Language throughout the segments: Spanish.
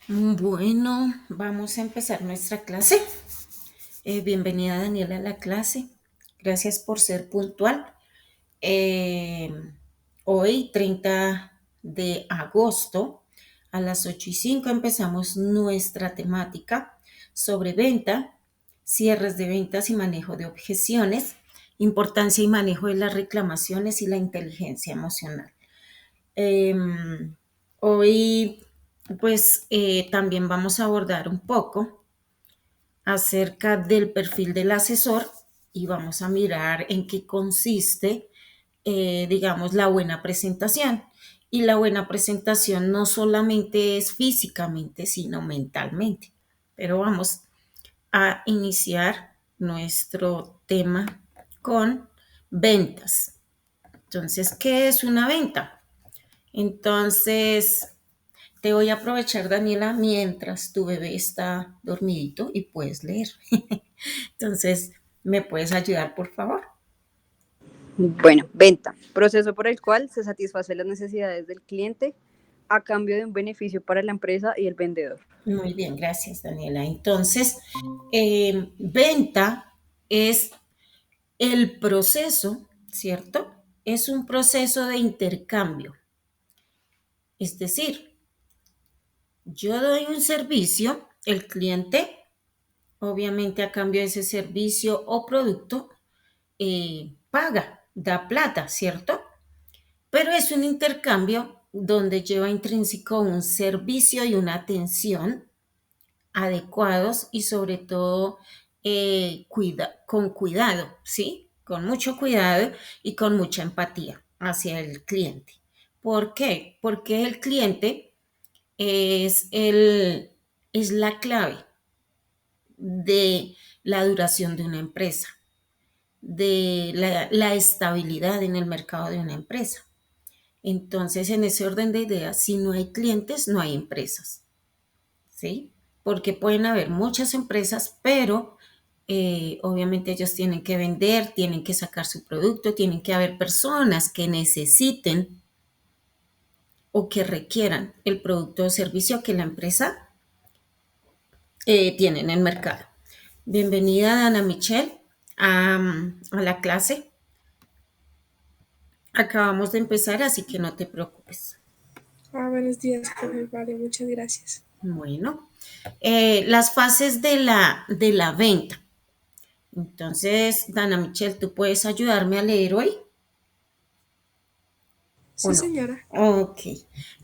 Bueno, vamos a empezar nuestra clase. Bienvenida Daniela a la clase. Gracias por ser puntual. Eh, Hoy, 30 de agosto, a las 8:05 empezamos nuestra temática sobre venta, cierres de ventas y manejo de objeciones, importancia y manejo de las reclamaciones y la inteligencia emocional. Em, Hoy, pues, también vamos a abordar un poco acerca del perfil del asesor y vamos a mirar en qué consiste, digamos, la buena presentación. Y la buena presentación no solamente es físicamente, sino mentalmente. Pero vamos a iniciar nuestro tema con ventas. Entonces, ¿qué es una venta? Entonces, te voy a aprovechar, Daniela, mientras tu bebé está dormidito y puedes leer. Entonces, ¿me puedes ayudar, por favor? Bueno, venta, proceso por el cual se satisfacen las necesidades del cliente a cambio de un beneficio para la empresa y el vendedor. Muy bien, gracias, Daniela. Entonces, venta es el proceso, ¿cierto? Es un proceso de intercambio. Es decir, yo doy un servicio, el cliente, obviamente a cambio de ese servicio o producto, paga, da plata, ¿cierto? Pero es un intercambio donde lleva intrínseco un servicio y una atención adecuados y sobre todo con cuidado, ¿sí? Con mucho cuidado y con mucha empatía hacia el cliente. ¿Por qué? Porque el cliente es, es la clave de la duración de una empresa, de la estabilidad en el mercado de una empresa. Entonces, en ese orden de ideas, si no hay clientes, no hay empresas, ¿sí? Porque pueden haber muchas empresas, pero obviamente ellos tienen que vender, tienen que sacar su producto, tienen que haber personas que necesiten o que requieran el producto o servicio que la empresa tiene en el mercado. Bienvenida, Ana Michelle, a la clase. Acabamos de empezar, así que no te preocupes. Buenos días, profe. Vale, muchas gracias. Bueno, las fases de la venta. Entonces, Dana Michelle, ¿tú puedes ayudarme a leer hoy o Sí, no? señora. Ok.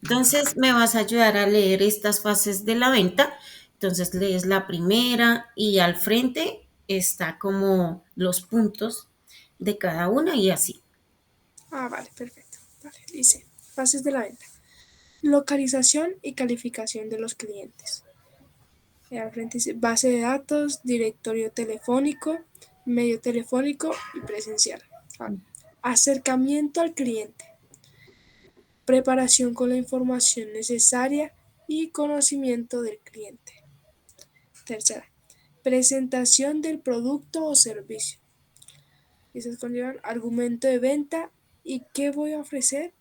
Entonces, me vas a ayudar a leer estas fases de la venta. Entonces, lees la primera y al frente está como los puntos de cada una y así. Vale, perfecto. Vale, dice, fases de la venta. Localización y calificación de los clientes. Al frente dice base de datos, directorio telefónico, medio telefónico y presencial. Acercamiento al cliente. Preparación con la información necesaria y conocimiento del cliente. Tercera, presentación del producto o servicio. Esas conllevan argumento de venta y qué voy a ofrecer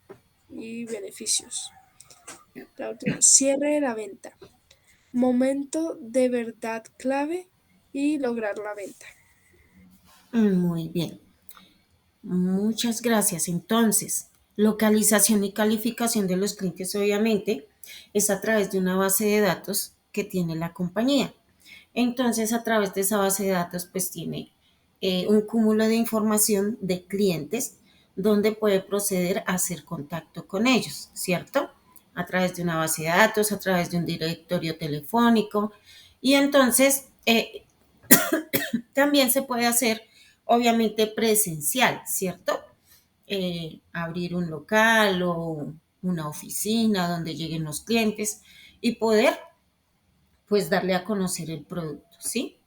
y beneficios. La última, cierre de la venta. Momento de verdad clave y lograr la venta. Muy bien. Muchas gracias. Entonces, localización y calificación de los clientes, obviamente, es a través de una base de datos que tiene la compañía. Entonces, a través de esa base de datos, pues tiene un cúmulo de información de clientes donde puede proceder a hacer contacto con ellos, ¿cierto? A través de una base de datos, a través de un directorio telefónico. Y entonces, también se puede hacer, obviamente, presencial, ¿cierto? Abrir un local o una oficina donde lleguen los clientes y poder, pues, darle a conocer el producto, ¿sí?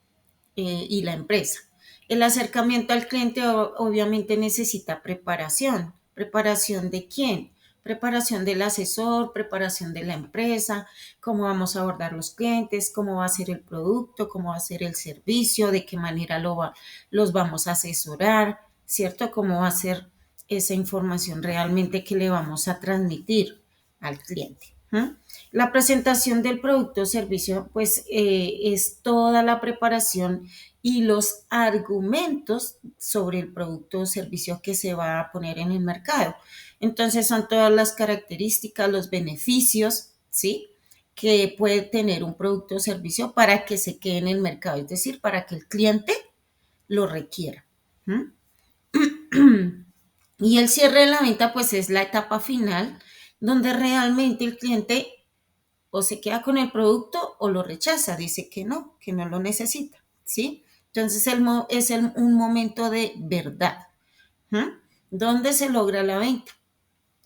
Y la empresa. El acercamiento al cliente obviamente necesita preparación. ¿Preparación de quién? Preparación del asesor, preparación de la empresa, cómo vamos a abordar los clientes, cómo va a ser el producto, cómo va a ser el servicio, de qué manera los vamos a asesorar, ¿cierto? Cómo va a ser esa información realmente que le vamos a transmitir al cliente. ¿Mm? La presentación del producto o servicio, pues es toda la preparación y los argumentos sobre el producto o servicio que se va a poner en el mercado. Entonces son todas las características, los beneficios, ¿sí? Que puede tener un producto o servicio para que se quede en el mercado, es decir, para que el cliente lo requiera. ¿Mm? Y el cierre de la venta, pues es la etapa final donde realmente el cliente o se queda con el producto o lo rechaza, dice que no lo necesita, ¿sí? Entonces un momento de verdad, ¿eh? ¿Dónde se logra la venta?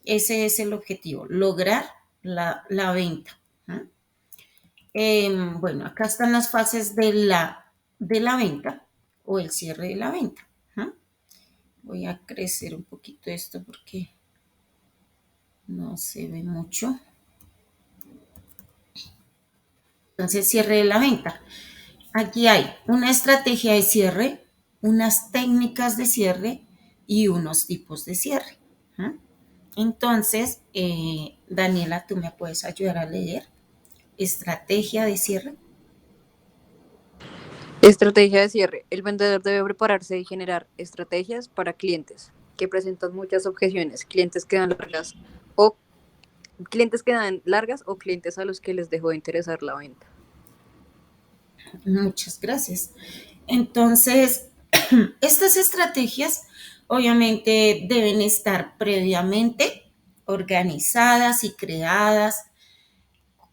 Ese es el objetivo, lograr la venta. ¿Eh? Bueno, acá están las fases de la venta o el cierre de la venta. ¿Eh? Voy a crecer un poquito esto porque no se ve mucho. Entonces, cierre de la venta. Aquí hay una estrategia de cierre, unas técnicas de cierre y unos tipos de cierre. ¿Eh? Entonces, Daniela, ¿tú me puedes ayudar a leer? Estrategia de cierre. Estrategia de cierre. El vendedor debe prepararse y generar estrategias para clientes que presentan muchas objeciones, o clientes que dan largas o clientes a los que les dejó de interesar la venta. Muchas gracias. Entonces, estas estrategias obviamente deben estar previamente organizadas y creadas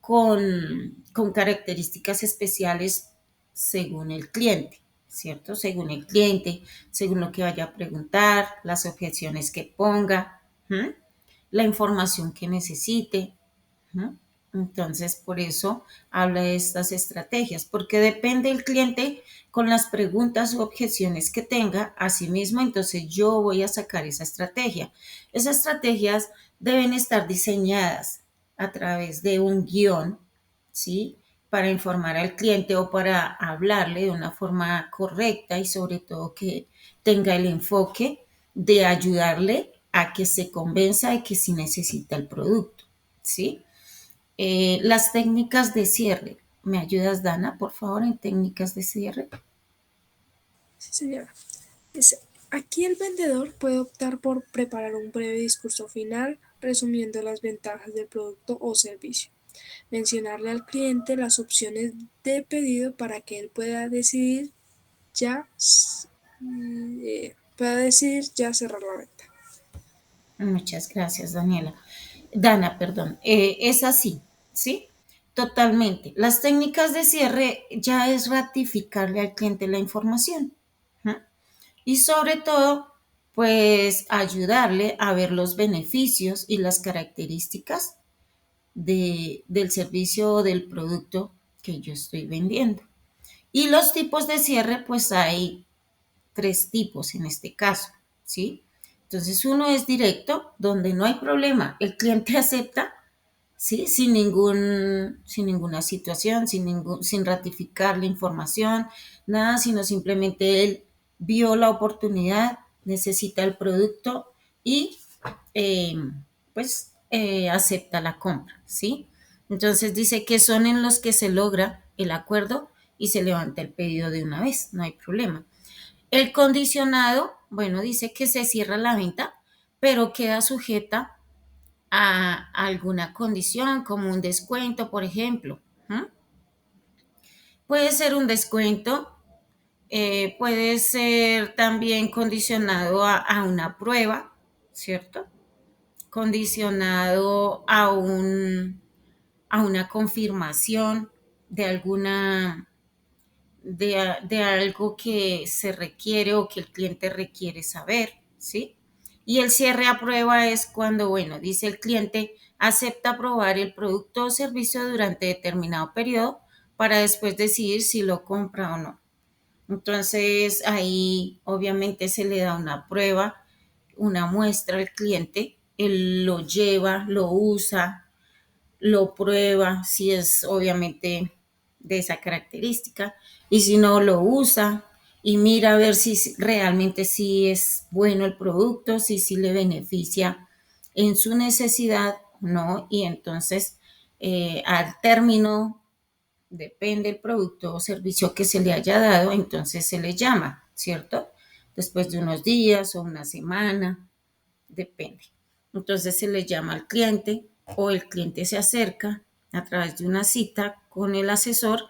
con características especiales según el cliente, ¿cierto? Según el cliente, según lo que vaya a preguntar, las objeciones que ponga, ¿m? La información que necesite. ¿M? Entonces, por eso habla de estas estrategias, porque depende el cliente con las preguntas u objeciones que tenga, asimismo, entonces yo voy a sacar esa estrategia. Esas estrategias deben estar diseñadas a través de un guión, ¿sí? Para informar al cliente o para hablarle de una forma correcta y sobre todo que tenga el enfoque de ayudarle a que se convenza de que sí necesita el producto, ¿sí? Las técnicas de cierre. ¿Me ayudas, Dana, por favor, en técnicas de cierre? Sí, señora. Aquí el vendedor puede optar por preparar un breve discurso final resumiendo las ventajas del producto o servicio. Mencionarle al cliente las opciones de pedido para que él ya, pueda decidir ya cerrar la venta. Muchas gracias, Daniela. Dana, perdón. Es así, ¿sí? Totalmente. Las técnicas de cierre ya es ratificarle al cliente la información. ¿Mm? Y sobre todo, pues ayudarle a ver los beneficios y las características del servicio o del producto que yo estoy vendiendo. Y los tipos de cierre, pues hay tres tipos en este caso, ¿sí? Entonces, uno es directo, donde no hay problema, el cliente acepta, ¿sí? Sin ninguna situación, sin ratificar la información, nada, sino simplemente él vio la oportunidad, necesita el producto y eh, acepta la compra, ¿sí? Entonces dice que son en los que se logra el acuerdo y se levanta el pedido de una vez, no hay problema. El condicionado, bueno, dice que se cierra la venta, pero queda sujeta a alguna condición, como un descuento, por ejemplo. ¿Mm? Puede ser un descuento, puede ser también condicionado a una prueba, ¿cierto? Condicionado a una confirmación de de algo que se requiere o que el cliente requiere saber, ¿sí? Y el cierre a prueba es cuando, bueno, dice el cliente, acepta probar el producto o servicio durante determinado periodo para después decidir si lo compra o no. Entonces, ahí obviamente se le da una prueba, una muestra al cliente, él lo lleva, lo usa, lo prueba, si es obviamente de esa característica, y si no lo usa y mira a ver si realmente sí es bueno el producto, si sí le beneficia en su necesidad, ¿no? Y entonces al término, depende del producto o servicio que se le haya dado, entonces se le llama, ¿cierto? Después de unos días o una semana, depende. Entonces se le llama al cliente o el cliente se acerca a través de una cita con el asesor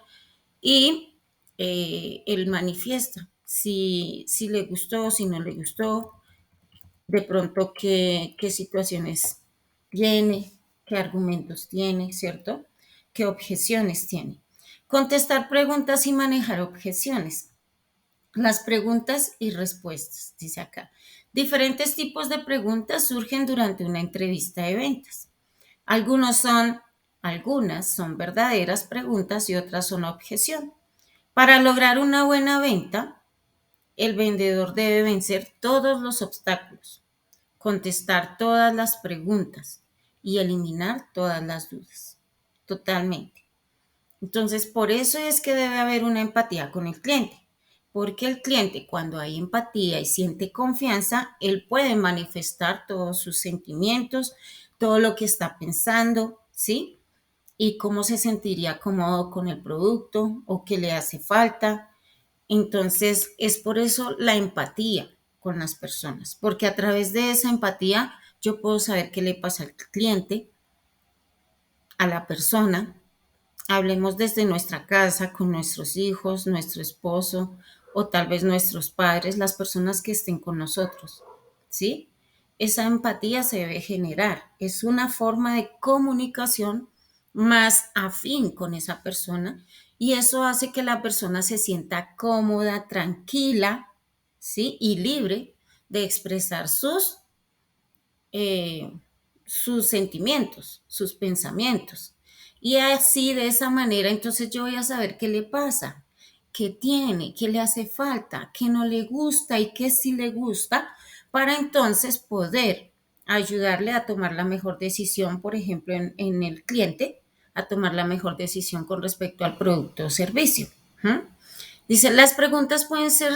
y él manifiesta si le gustó, si no le gustó, de pronto qué situaciones tiene, qué argumentos tiene, ¿cierto? ¿Qué objeciones tiene? Contestar preguntas y manejar objeciones. Las preguntas y respuestas, dice acá. Diferentes tipos de preguntas surgen durante una entrevista de ventas. Algunas son verdaderas preguntas y otras son objeción. Para lograr una buena venta, el vendedor debe vencer todos los obstáculos, contestar todas las preguntas y eliminar todas las dudas. Totalmente. Entonces, por eso es que debe haber una empatía con el cliente, porque el cliente, cuando hay empatía y siente confianza, él puede manifestar todos sus sentimientos, todo lo que está pensando, ¿sí? Y cómo se sentiría cómodo con el producto o qué le hace falta. Entonces, es por eso la empatía con las personas, porque a través de esa empatía yo puedo saber qué le pasa al cliente, a la persona. Hablemos desde nuestra casa, con nuestros hijos, nuestro esposo o tal vez nuestros padres, las personas que estén con nosotros, ¿sí? Esa empatía se debe generar. Es una forma de comunicación más afín con esa persona y eso hace que la persona se sienta cómoda, tranquila, ¿sí? Y libre de expresar eh, sus sentimientos, sus pensamientos. Y así, de esa manera, entonces yo voy a saber qué le pasa, qué tiene, qué le hace falta, qué no le gusta y qué sí le gusta, para entonces poder ayudarle a tomar la mejor decisión, por ejemplo, en el cliente, a tomar la mejor decisión con respecto al producto o servicio. ¿Mm? Dice, las preguntas pueden ser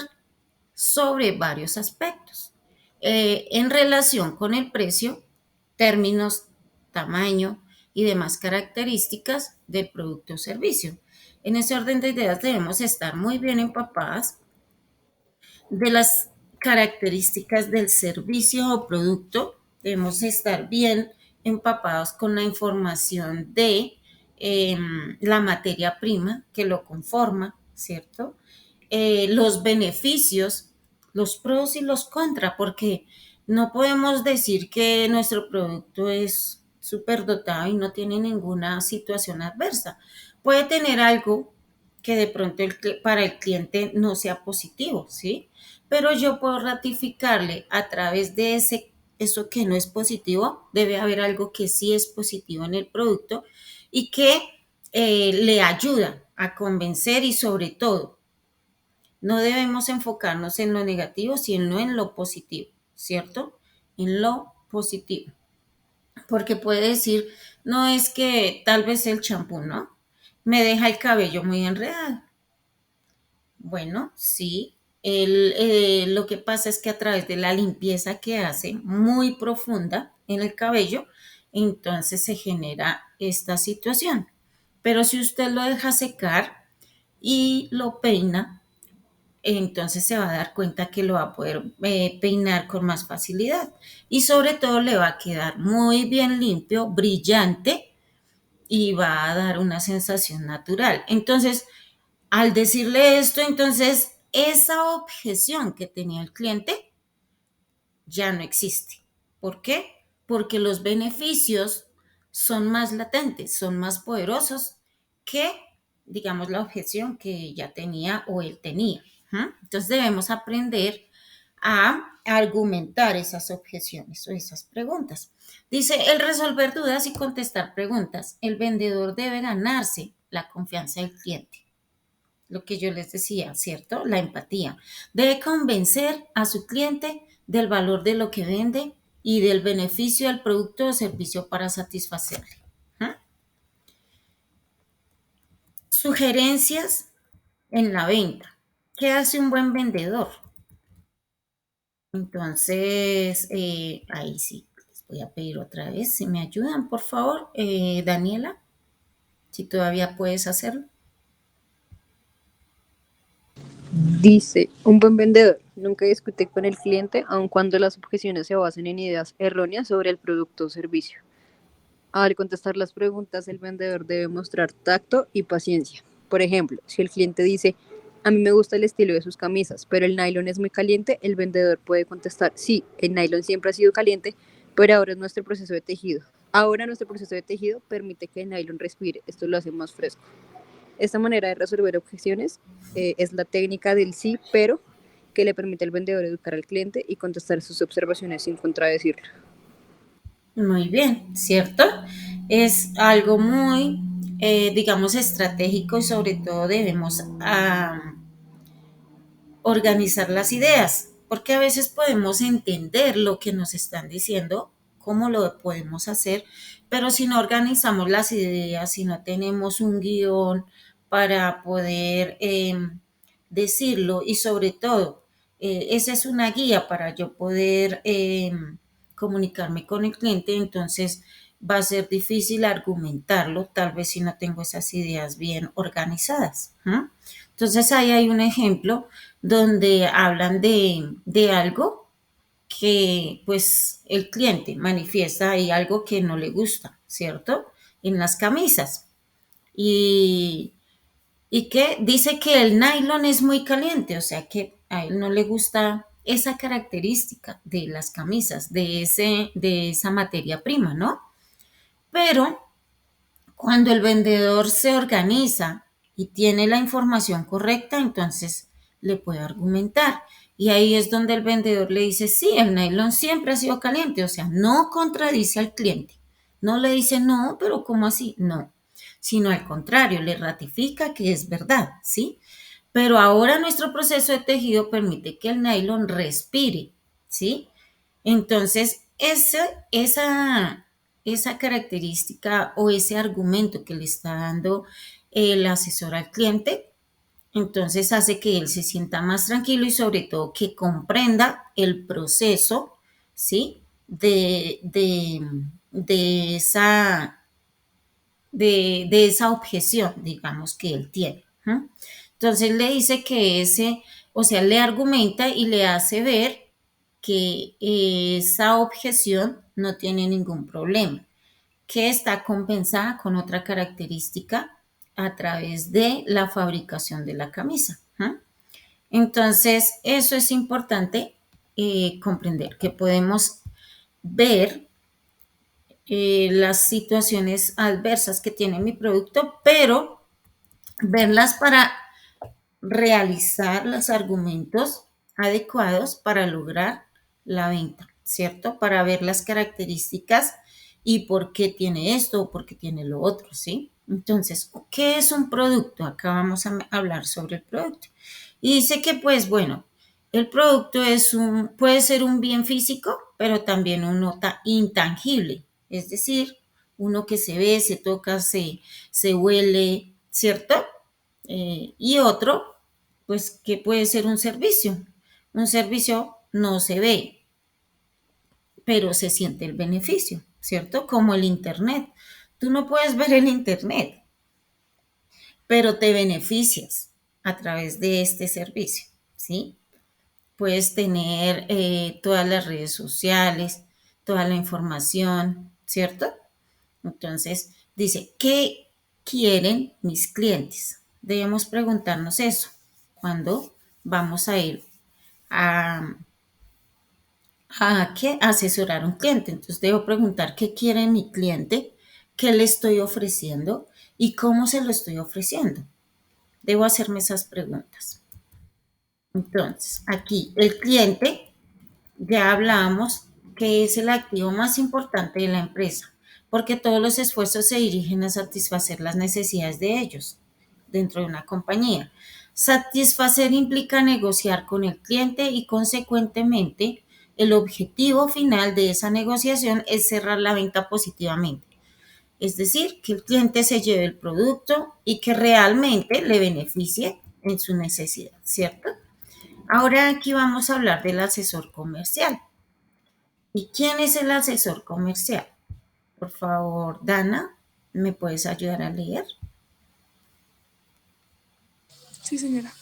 sobre varios aspectos. En relación con el precio, términos, tamaño y demás características del producto o servicio. En ese orden de ideas debemos estar muy bien empapadas de las características del servicio o producto. Debemos estar bien empapados con la información de la materia prima que lo conforma, ¿cierto? Los beneficios, los pros y los contras, porque no podemos decir que nuestro producto es superdotado y no tiene ninguna situación adversa. Puede tener algo que de pronto para el cliente no sea positivo, ¿sí? Pero yo puedo ratificarle a través de eso que no es positivo, debe haber algo que sí es positivo en el producto y que le ayuda a convencer y sobre todo no debemos enfocarnos en lo negativo, sino en lo positivo, ¿cierto? En lo positivo. Porque puede decir, no es que tal vez el champú, ¿no? Me deja el cabello muy enredado. Bueno, sí. Lo que pasa es que a través de la limpieza que hace muy profunda en el cabello, entonces se genera esta situación. Pero si usted lo deja secar y lo peina, entonces se va a dar cuenta que lo va a poder peinar con más facilidad y sobre todo le va a quedar muy bien limpio, brillante y va a dar una sensación natural. Entonces, al decirle esto, entonces esa objeción que tenía el cliente ya no existe. ¿Por qué? Porque los beneficios son más latentes, son más poderosos que, digamos, la objeción que ella tenía o él tenía. Entonces debemos aprender a argumentar esas objeciones o esas preguntas. Dice, el resolver dudas y contestar preguntas. El vendedor debe ganarse la confianza del cliente. Lo que yo les decía, ¿cierto? La empatía. Debe convencer a su cliente del valor de lo que vende y del beneficio del producto o servicio para satisfacerle. ¿Ah? Sugerencias en la venta. ¿Qué hace un buen vendedor? Entonces, ahí sí, les voy a pedir otra vez, si me ayudan, por favor, Daniela. Si todavía puedes hacerlo. Dice, un buen vendedor nunca discute con el cliente aun cuando las objeciones se basen en ideas erróneas sobre el producto o servicio. Al contestar las preguntas, el vendedor debe mostrar tacto y paciencia. Por ejemplo, si el cliente dice, a mí me gusta el estilo de sus camisas, pero el nylon es muy caliente, el vendedor puede contestar, sí, el nylon siempre ha sido caliente, pero ahora es nuestro proceso de tejido. Ahora nuestro proceso de tejido permite que el nylon respire, esto lo hace más fresco. Esta manera de resolver objeciones es la técnica del sí, pero que le permite al vendedor educar al cliente y contestar sus observaciones sin contradecirlo. Muy bien, ¿cierto? Es algo muy, digamos, estratégico y sobre todo debemos organizar las ideas, porque a veces podemos entender lo que nos están diciendo, cómo lo podemos hacer, pero si no organizamos las ideas, si no tenemos un guión para poder decirlo y sobre todo, esa es una guía para yo poder comunicarme con el cliente, entonces va a ser difícil argumentarlo, tal vez si no tengo esas ideas bien organizadas. ¿Eh? Entonces ahí hay un ejemplo donde hablan de algo que pues el cliente manifiesta ahí algo que no le gusta, ¿cierto? En las camisas. Y, y que dice que el nylon es muy caliente, o sea que a él no le gusta esa característica de las camisas, de esa materia prima, ¿no? Pero cuando el vendedor se organiza y tiene la información correcta, entonces le puede argumentar. Y ahí es donde el vendedor le dice, sí, el nylon siempre ha sido caliente, o sea, no contradice al cliente. No le dice, no, pero ¿cómo así? No, sino al contrario, le ratifica que es verdad, ¿sí? Pero ahora nuestro proceso de tejido permite que el nylon respire, ¿sí? Entonces, esa característica o ese argumento que le está dando el asesor al cliente, entonces hace que él se sienta más tranquilo y sobre todo que comprenda el proceso, ¿sí? De esa, de esa objeción, digamos, que él tiene. ¿Eh? Entonces le dice que o sea, le argumenta y le hace ver que esa objeción no tiene ningún problema, que está compensada con otra característica a través de la fabricación de la camisa. ¿Eh? Entonces, eso es importante comprender, que podemos ver las situaciones adversas que tiene mi producto, pero verlas para realizar los argumentos adecuados para lograr la venta, ¿cierto? Para ver las características y por qué tiene esto o por qué tiene lo otro, ¿sí? Entonces, ¿qué es un producto? Acá vamos a hablar sobre el producto. Y dice que, pues, bueno, el producto puede ser un bien físico, pero también un nota intangible, es decir, uno que se ve, se toca, se huele, ¿cierto? Y otro, pues que puede ser un servicio. Un servicio no se ve, pero se siente el beneficio, ¿cierto? Como el Internet. Tú no puedes ver el Internet, pero te beneficias a través de este servicio, ¿sí? Puedes tener todas las redes sociales, toda la información, ¿cierto? Entonces, dice, ¿qué quieren mis clientes? Debemos preguntarnos eso cuando vamos a ir a, ¿qué? Asesorar a un cliente. Entonces, debo preguntar qué quiere mi cliente, qué le estoy ofreciendo y cómo se lo estoy ofreciendo. Debo hacerme esas preguntas. Entonces, aquí el cliente, ya hablamos que es el activo más importante de la empresa, porque todos los esfuerzos se dirigen a satisfacer las necesidades de ellos dentro de una compañía. Satisfacer implica negociar con el cliente y consecuentemente el objetivo final de esa negociación es cerrar la venta positivamente. Es decir, que el cliente se lleve el producto y que realmente le beneficie en su necesidad, ¿cierto? Ahora aquí vamos a hablar del asesor comercial. ¿Y quién es el asesor comercial? Por favor, Dana, ¿me puedes ayudar a leer? Sí, señora.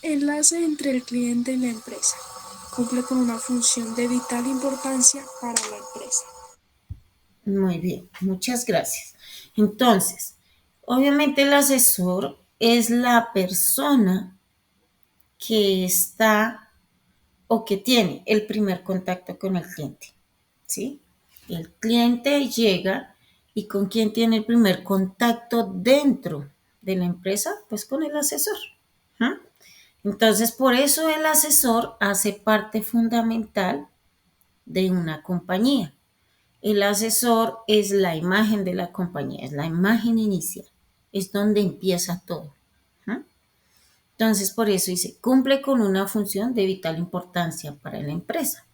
Enlace entre el cliente y la empresa. Cumple con una función de vital importancia para la empresa. Muy bien, muchas gracias. Entonces, obviamente el asesor es la persona que está o que tiene el primer contacto con el cliente, ¿sí? El cliente llega y ¿con quién tiene el primer contacto dentro de la empresa? Pues con el asesor. ¿Ah? Entonces, por eso el asesor hace parte fundamental de una compañía. El asesor es la imagen de la compañía, es la imagen inicial, es donde empieza todo. ¿Ah? Entonces, por eso dice, cumple con una función de vital importancia para la empresa.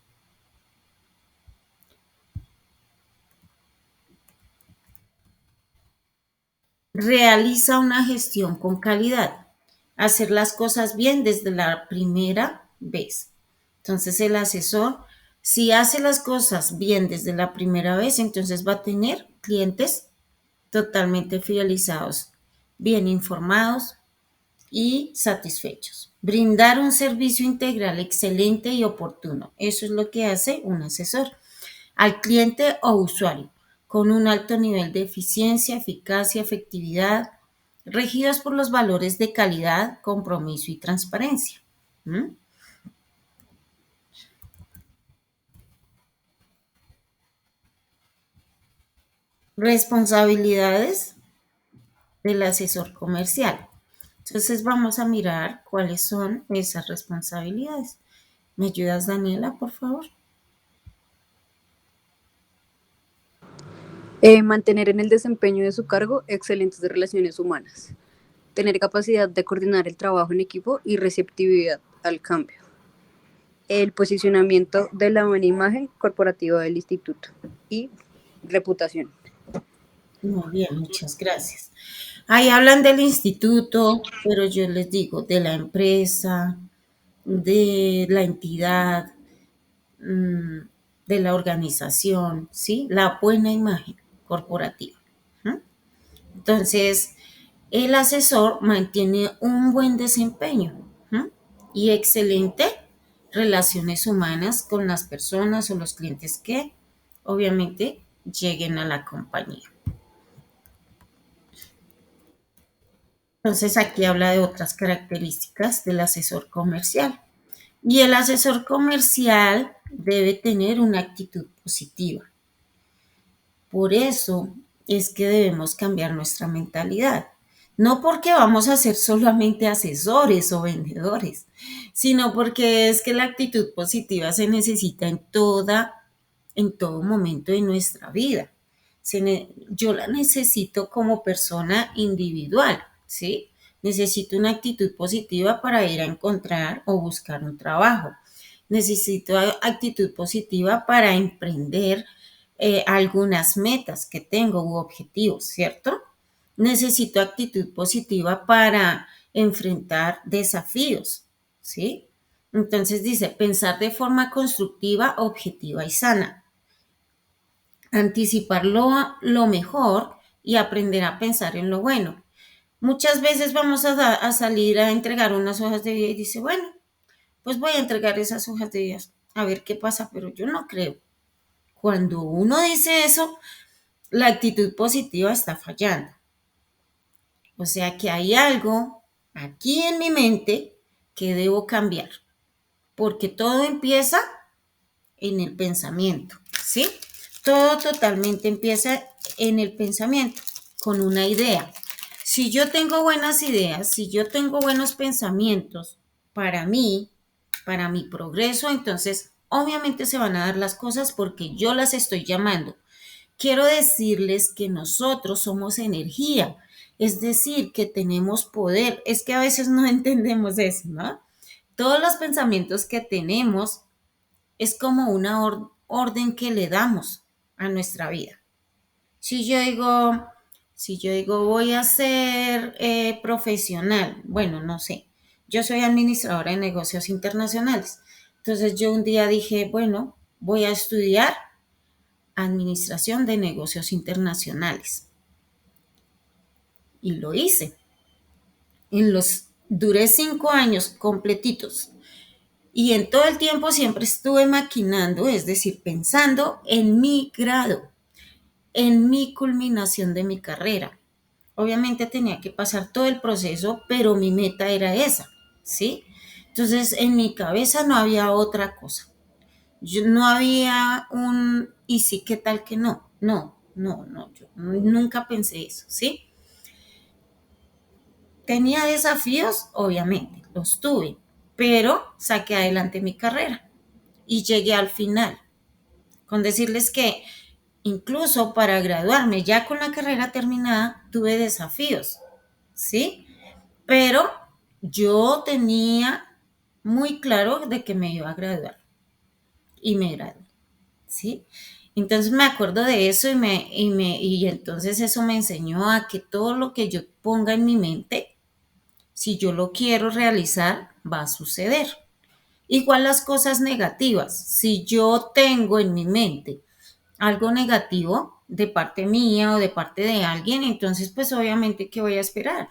Realiza una gestión con calidad, hacer las cosas bien desde la primera vez. Entonces, el asesor, si hace las cosas bien desde la primera vez, entonces va a tener clientes totalmente fidelizados, bien informados y satisfechos. Brindar un servicio integral excelente y oportuno. Eso es lo que hace un asesor al cliente o usuario, con un alto nivel de eficiencia, eficacia, efectividad, regidos por los valores de calidad, compromiso y transparencia. ¿Mm? Responsabilidades del asesor comercial. Entonces vamos a mirar cuáles son esas responsabilidades. ¿Me ayudas, Daniela, por favor? Mantener en el desempeño de su cargo excelentes relaciones humanas. Tener capacidad de coordinar el trabajo en equipo y receptividad al cambio. El posicionamiento de la buena imagen corporativa del instituto y reputación. Muy bien, muchas gracias. Ahí hablan del instituto, pero yo les digo de la empresa, de la entidad, mm, de la organización, ¿sí? La buena imagen corporativa. ¿Mm? Entonces, el asesor mantiene un buen desempeño, ¿mm? Y excelente relaciones humanas con las personas o los clientes que obviamente lleguen a la compañía. Entonces, aquí habla de otras características del asesor comercial. Y el asesor comercial debe tener una actitud positiva. Por eso es que debemos cambiar nuestra mentalidad. No porque vamos a ser solamente asesores o vendedores, sino porque es que la actitud positiva se necesita en todo momento de nuestra vida. Yo la necesito como persona individual, ¿sí? Necesito una actitud positiva para ir a encontrar o buscar un trabajo. Necesito actitud positiva para emprender algunas metas que tengo u objetivos, ¿cierto? Necesito actitud positiva para enfrentar desafíos, ¿sí? Entonces dice, pensar de forma constructiva, objetiva y sana. Anticipar lo mejor y aprender a pensar en lo bueno. Muchas veces vamos a salir a entregar unas hojas de vida y dice, bueno, pues voy a entregar esas hojas de vida a ver qué pasa, pero yo no creo. Cuando uno dice eso, la actitud positiva está fallando. O sea que hay algo aquí en mi mente que debo cambiar, porque todo empieza en el pensamiento, ¿sí? Todo totalmente empieza en el pensamiento, con una idea. Si yo tengo buenas ideas, si yo tengo buenos pensamientos para mi progreso, entonces obviamente se van a dar las cosas porque yo las estoy llamando. Quiero decirles que nosotros somos energía, es decir, que tenemos poder. Es que a veces no entendemos eso, ¿no? Todos los pensamientos que tenemos es como una orden que le damos a nuestra vida. Si yo digo, si yo digo voy a ser profesional, bueno, no sé, yo soy administradora de negocios internacionales. Entonces yo un día dije, bueno, voy a estudiar administración de negocios internacionales. Y lo hice. En los Duré 5 años completitos. Y en todo el tiempo siempre estuve maquinando, es decir, pensando en mi grado, en mi culminación de mi carrera. Obviamente tenía que pasar todo el proceso, pero mi meta era esa, ¿sí? Entonces en mi cabeza no había otra cosa. No había un, y sí, ¿qué tal que no? No, yo nunca pensé eso, ¿sí? Tenía desafíos, obviamente, los tuve, pero saqué adelante mi carrera y llegué al final, con decirles que incluso para graduarme ya con la carrera terminada tuve desafíos, ¿sí? Pero yo tenía muy claro de que me iba a graduar y me gradué, ¿sí? Entonces me acuerdo de eso y entonces eso me enseñó a que todo lo que yo ponga en mi mente, si yo lo quiero realizar, va a suceder. Igual las cosas negativas, si yo tengo en mi mente algo negativo de parte mía o de parte de alguien, entonces pues obviamente ¿qué voy a esperar?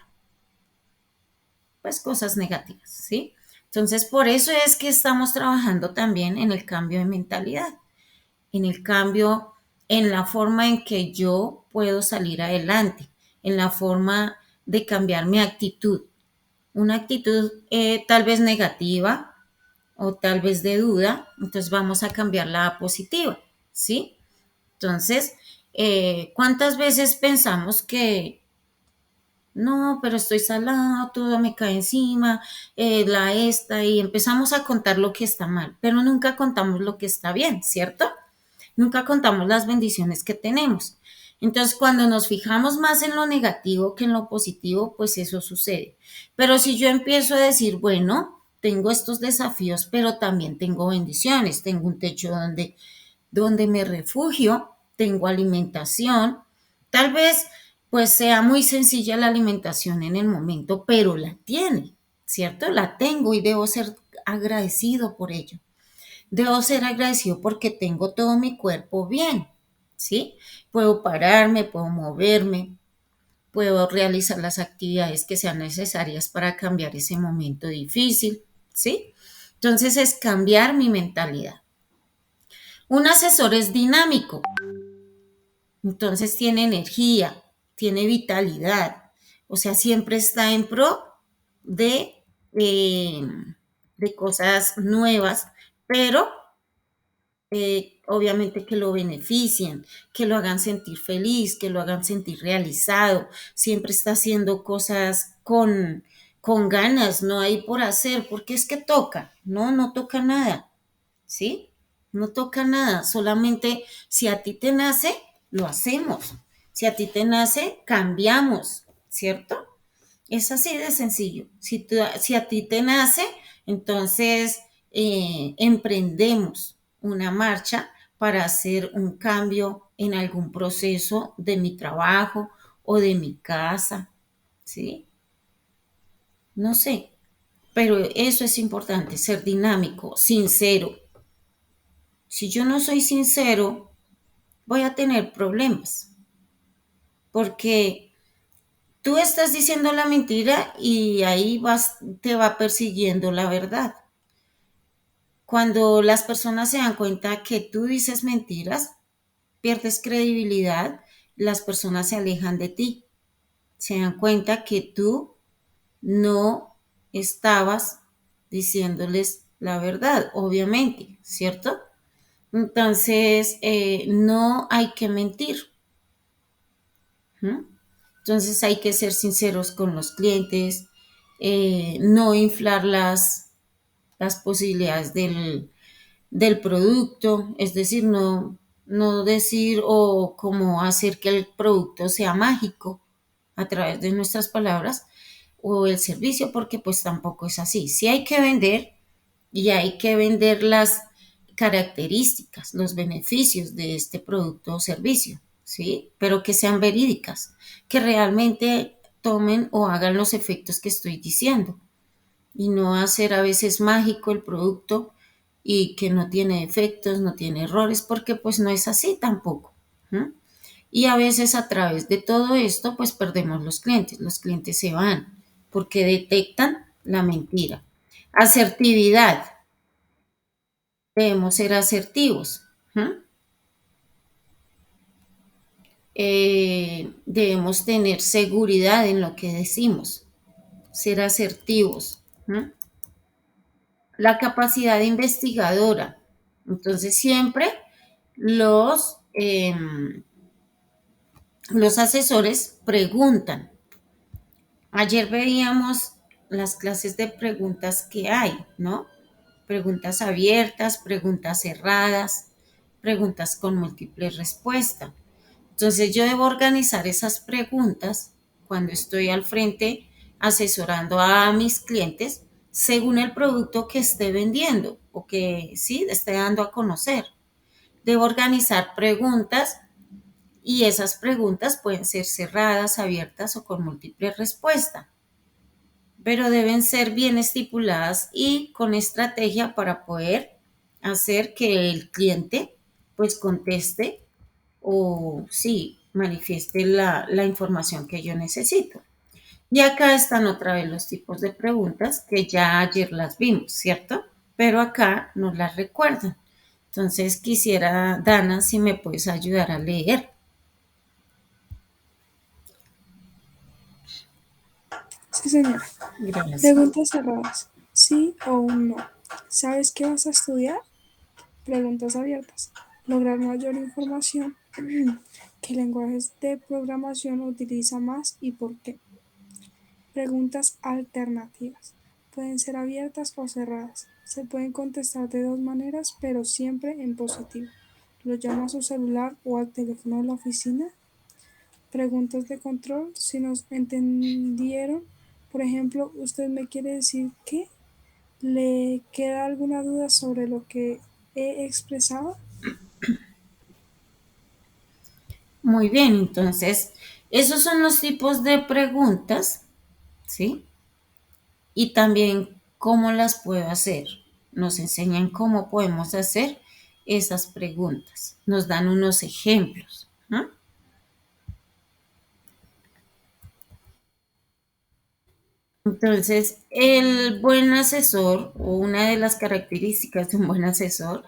Pues cosas negativas, ¿sí? Entonces por eso es que estamos trabajando también en el cambio de mentalidad, en el cambio en la forma en que yo puedo salir adelante, en la forma de cambiar mi actitud. Una actitud tal vez negativa o tal vez de duda, entonces vamos a cambiarla a positiva, ¿sí? Entonces, ¿cuántas veces pensamos que no, pero estoy salado, todo me cae encima, la esta, y empezamos a contar lo que está mal, pero nunca contamos lo que está bien, ¿cierto? Nunca contamos las bendiciones que tenemos. Entonces, cuando nos fijamos más en lo negativo que en lo positivo, pues eso sucede. Pero si yo empiezo a decir, bueno, tengo estos desafíos, pero también tengo bendiciones, tengo un techo donde me refugio, tengo alimentación, tal vez pues sea muy sencilla la alimentación en el momento, pero la tiene, ¿cierto? La tengo y debo ser agradecido por ello. Debo ser agradecido porque tengo todo mi cuerpo bien, ¿sí? Puedo pararme, puedo moverme, puedo realizar las actividades que sean necesarias para cambiar ese momento difícil, ¿sí? Entonces es cambiar mi mentalidad. Un asesor es dinámico, entonces tiene energía, tiene vitalidad, o sea, siempre está en pro de, eh, de cosas nuevas, pero obviamente que lo beneficien, que lo hagan sentir feliz, que lo hagan sentir realizado, siempre está haciendo cosas con ganas, no hay por hacer, porque es que toca, no toca nada, ¿sí? No toca nada, solamente si a ti te nace, lo hacemos, si a ti te nace, cambiamos, ¿cierto? Es así de sencillo. Si a ti te nace, entonces emprendemos una marcha para hacer un cambio en algún proceso de mi trabajo o de mi casa, ¿sí? No sé, pero eso es importante, ser dinámico, sincero. Si yo no soy sincero, voy a tener problemas, porque tú estás diciendo la mentira y ahí te va persiguiendo la verdad. Cuando las personas se dan cuenta que tú dices mentiras, pierdes credibilidad, las personas se alejan de ti. Se dan cuenta que tú no estabas diciéndoles la verdad, obviamente, ¿cierto? Entonces, no hay que mentir. ¿Mm? Entonces hay que ser sinceros con los clientes, no inflar las posibilidades del producto, es decir, no decir o como hacer que el producto sea mágico a través de nuestras palabras o el servicio, porque pues tampoco es así. Sí hay que vender y hay que vender las características, los beneficios de este producto o servicio, ¿sí? Pero que sean verídicas, que realmente tomen o hagan los efectos que estoy diciendo y no hacer a veces mágico el producto y que no tiene efectos, no tiene errores, porque pues no es así tampoco. ¿Mm? Y a veces a través de todo esto pues perdemos los clientes se van porque detectan la mentira. Asertividad. Debemos ser asertivos. Debemos tener seguridad en lo que decimos, ser asertivos. La capacidad investigadora. Entonces siempre los, los asesores preguntan. Ayer veíamos las clases de preguntas que hay, ¿no? Preguntas abiertas, preguntas cerradas, preguntas con múltiples respuestas. Entonces yo debo organizar esas preguntas cuando estoy al frente asesorando a mis clientes según el producto que esté vendiendo o que sí esté dando a conocer. Debo organizar preguntas y esas preguntas pueden ser cerradas, abiertas o con múltiples respuestas, pero deben ser bien estipuladas y con estrategia para poder hacer que el cliente pues conteste o sí manifieste la información que yo necesito. Y acá están otra vez los tipos de preguntas que ya ayer las vimos, ¿cierto? Pero acá nos las recuerdan. Entonces quisiera, Dana, si me puedes ayudar a leer. Sí, señora. Gracias. Preguntas cerradas. Sí o un no. ¿Sabes qué vas a estudiar? Preguntas abiertas. Lograr mayor información. ¿Qué lenguajes de programación utiliza más y por qué? Preguntas alternativas. Pueden ser abiertas o cerradas. Se pueden contestar de dos maneras, pero siempre en positivo. ¿Lo llama a su celular o al teléfono de la oficina? Preguntas de control. Si nos entendieron, por ejemplo, ¿usted me quiere decir qué? ¿Le queda alguna duda sobre lo que he expresado? Muy bien, entonces, esos son los tipos de preguntas, ¿sí? Y también cómo las puedo hacer. Nos enseñan cómo podemos hacer esas preguntas. Nos dan unos ejemplos, ¿no? Entonces, el buen asesor o una de las características de un buen asesor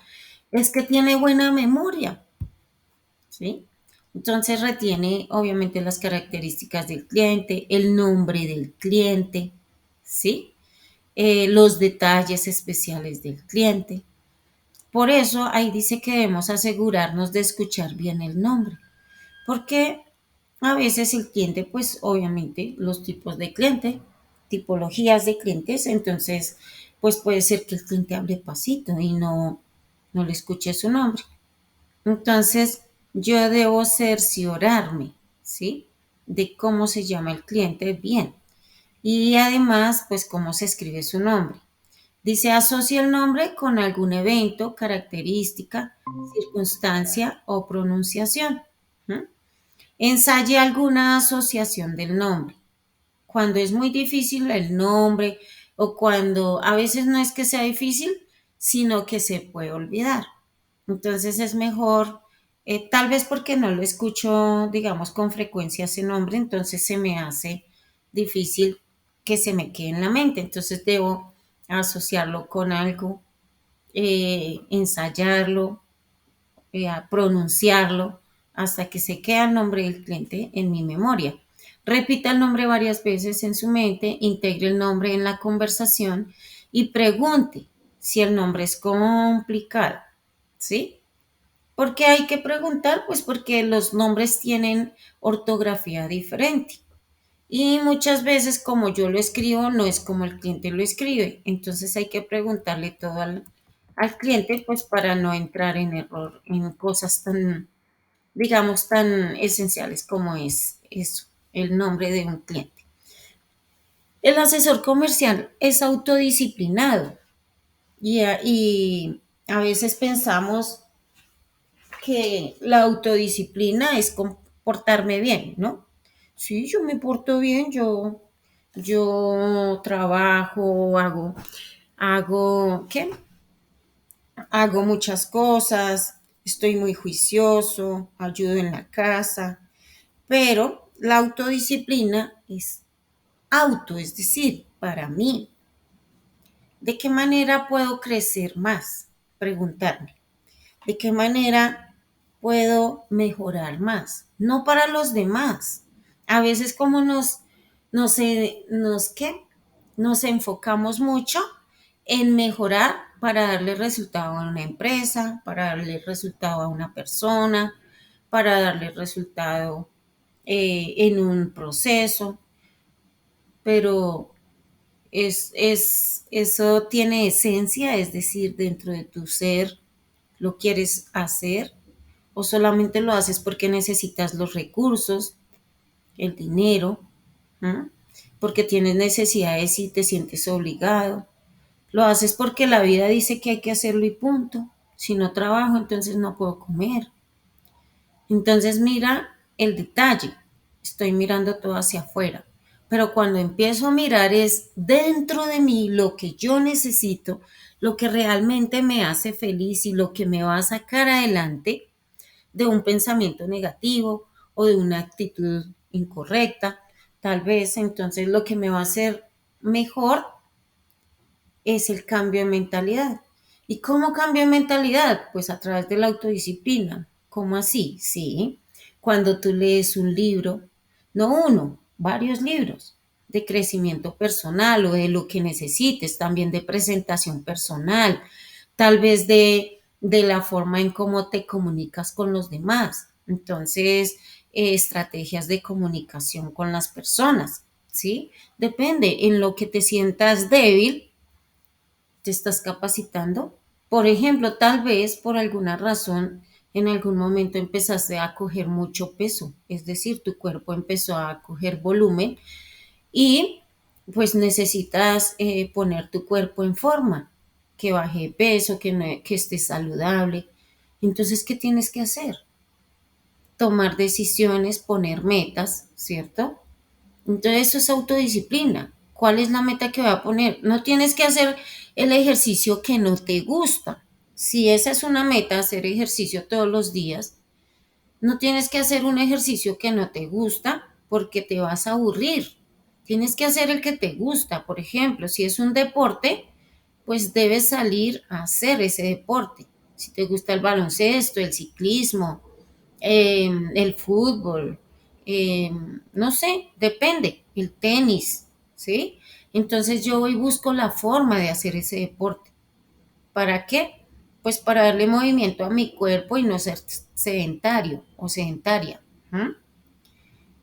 es que tiene buena memoria, ¿sí? Entonces retiene obviamente las características del cliente, el nombre del cliente, ¿sí? Los detalles especiales del cliente. Por eso ahí dice que debemos asegurarnos de escuchar bien el nombre, porque a veces el cliente, pues obviamente los tipos de cliente, tipologías de clientes, entonces pues puede ser que el cliente hable pasito y no le escuche su nombre. Entonces yo debo cerciorarme, ¿sí? De cómo se llama el cliente bien y además pues cómo se escribe su nombre. Dice, asocia el nombre con algún evento, característica, circunstancia o pronunciación. Ensaye alguna asociación del nombre. Cuando es muy difícil el nombre o cuando a veces no es que sea difícil, sino que se puede olvidar. Entonces es mejor, tal vez porque no lo escucho, digamos, con frecuencia ese nombre, entonces se me hace difícil que se me quede en la mente. Entonces debo asociarlo con algo, ensayarlo, a pronunciarlo hasta que se quede el nombre del cliente en mi memoria. Repita el nombre varias veces en su mente, integre el nombre en la conversación y pregunte si el nombre es complicado, ¿sí? ¿Por qué hay que preguntar? Pues porque los nombres tienen ortografía diferente. Y muchas veces como yo lo escribo, no es como el cliente lo escribe. Entonces hay que preguntarle todo al cliente, pues para no entrar en error en cosas tan, digamos, tan esenciales como es eso, el nombre de un cliente. El asesor comercial es autodisciplinado y a veces pensamos que la autodisciplina es comportarme bien, ¿no? Sí, yo me porto bien, yo trabajo, ¿qué? Hago muchas cosas, estoy muy juicioso, ayudo en la casa, pero la autodisciplina es auto, es decir, para mí. ¿De qué manera puedo crecer más? Preguntarme. ¿De qué manera puedo mejorar más? No para los demás. A veces como ¿qué? Nos enfocamos mucho en mejorar para darle resultado a una empresa, para darle resultado a una persona, para darle resultado en un proceso, pero eso tiene esencia, es decir, dentro de tu ser, ¿lo quieres hacer? ¿O solamente lo haces porque necesitas los recursos, el dinero, ¿m? Porque tienes necesidades y te sientes obligado? ¿Lo haces porque la vida dice que hay que hacerlo y punto? Si no trabajo, entonces no puedo comer. Entonces mira el detalle. Estoy mirando todo hacia afuera. Pero cuando empiezo a mirar es dentro de mí lo que yo necesito, lo que realmente me hace feliz y lo que me va a sacar adelante de un pensamiento negativo o de una actitud incorrecta. Tal vez entonces lo que me va a hacer mejor es el cambio de mentalidad. ¿Y cómo cambio de mentalidad? Pues a través de la autodisciplina. ¿Cómo así? Sí, cuando tú lees un libro, no uno, varios libros de crecimiento personal o de lo que necesites, también de presentación personal, tal vez de la forma en cómo te comunicas con los demás. Entonces, estrategias de comunicación con las personas, ¿sí? Depende en lo que te sientas débil, te estás capacitando. Por ejemplo, tal vez por alguna razón en algún momento empezaste a coger mucho peso, es decir, tu cuerpo empezó a coger volumen y pues necesitas poner tu cuerpo en forma, que baje de peso, que esté saludable. Entonces, ¿qué tienes que hacer? Tomar decisiones, poner metas, ¿cierto? Entonces eso es autodisciplina. ¿Cuál es la meta que voy a poner? No tienes que hacer el ejercicio que no te gusta. Si esa es una meta, hacer ejercicio todos los días, no tienes que hacer un ejercicio que no te gusta porque te vas a aburrir. Tienes que hacer el que te gusta. Por ejemplo, si es un deporte, pues debes salir a hacer ese deporte. Si te gusta el baloncesto, el ciclismo, el fútbol, no sé, depende, el tenis, ¿sí? Entonces yo voy y busco la forma de hacer ese deporte. ¿Para qué? Pues para darle movimiento a mi cuerpo y no ser sedentario o sedentaria. ¿M?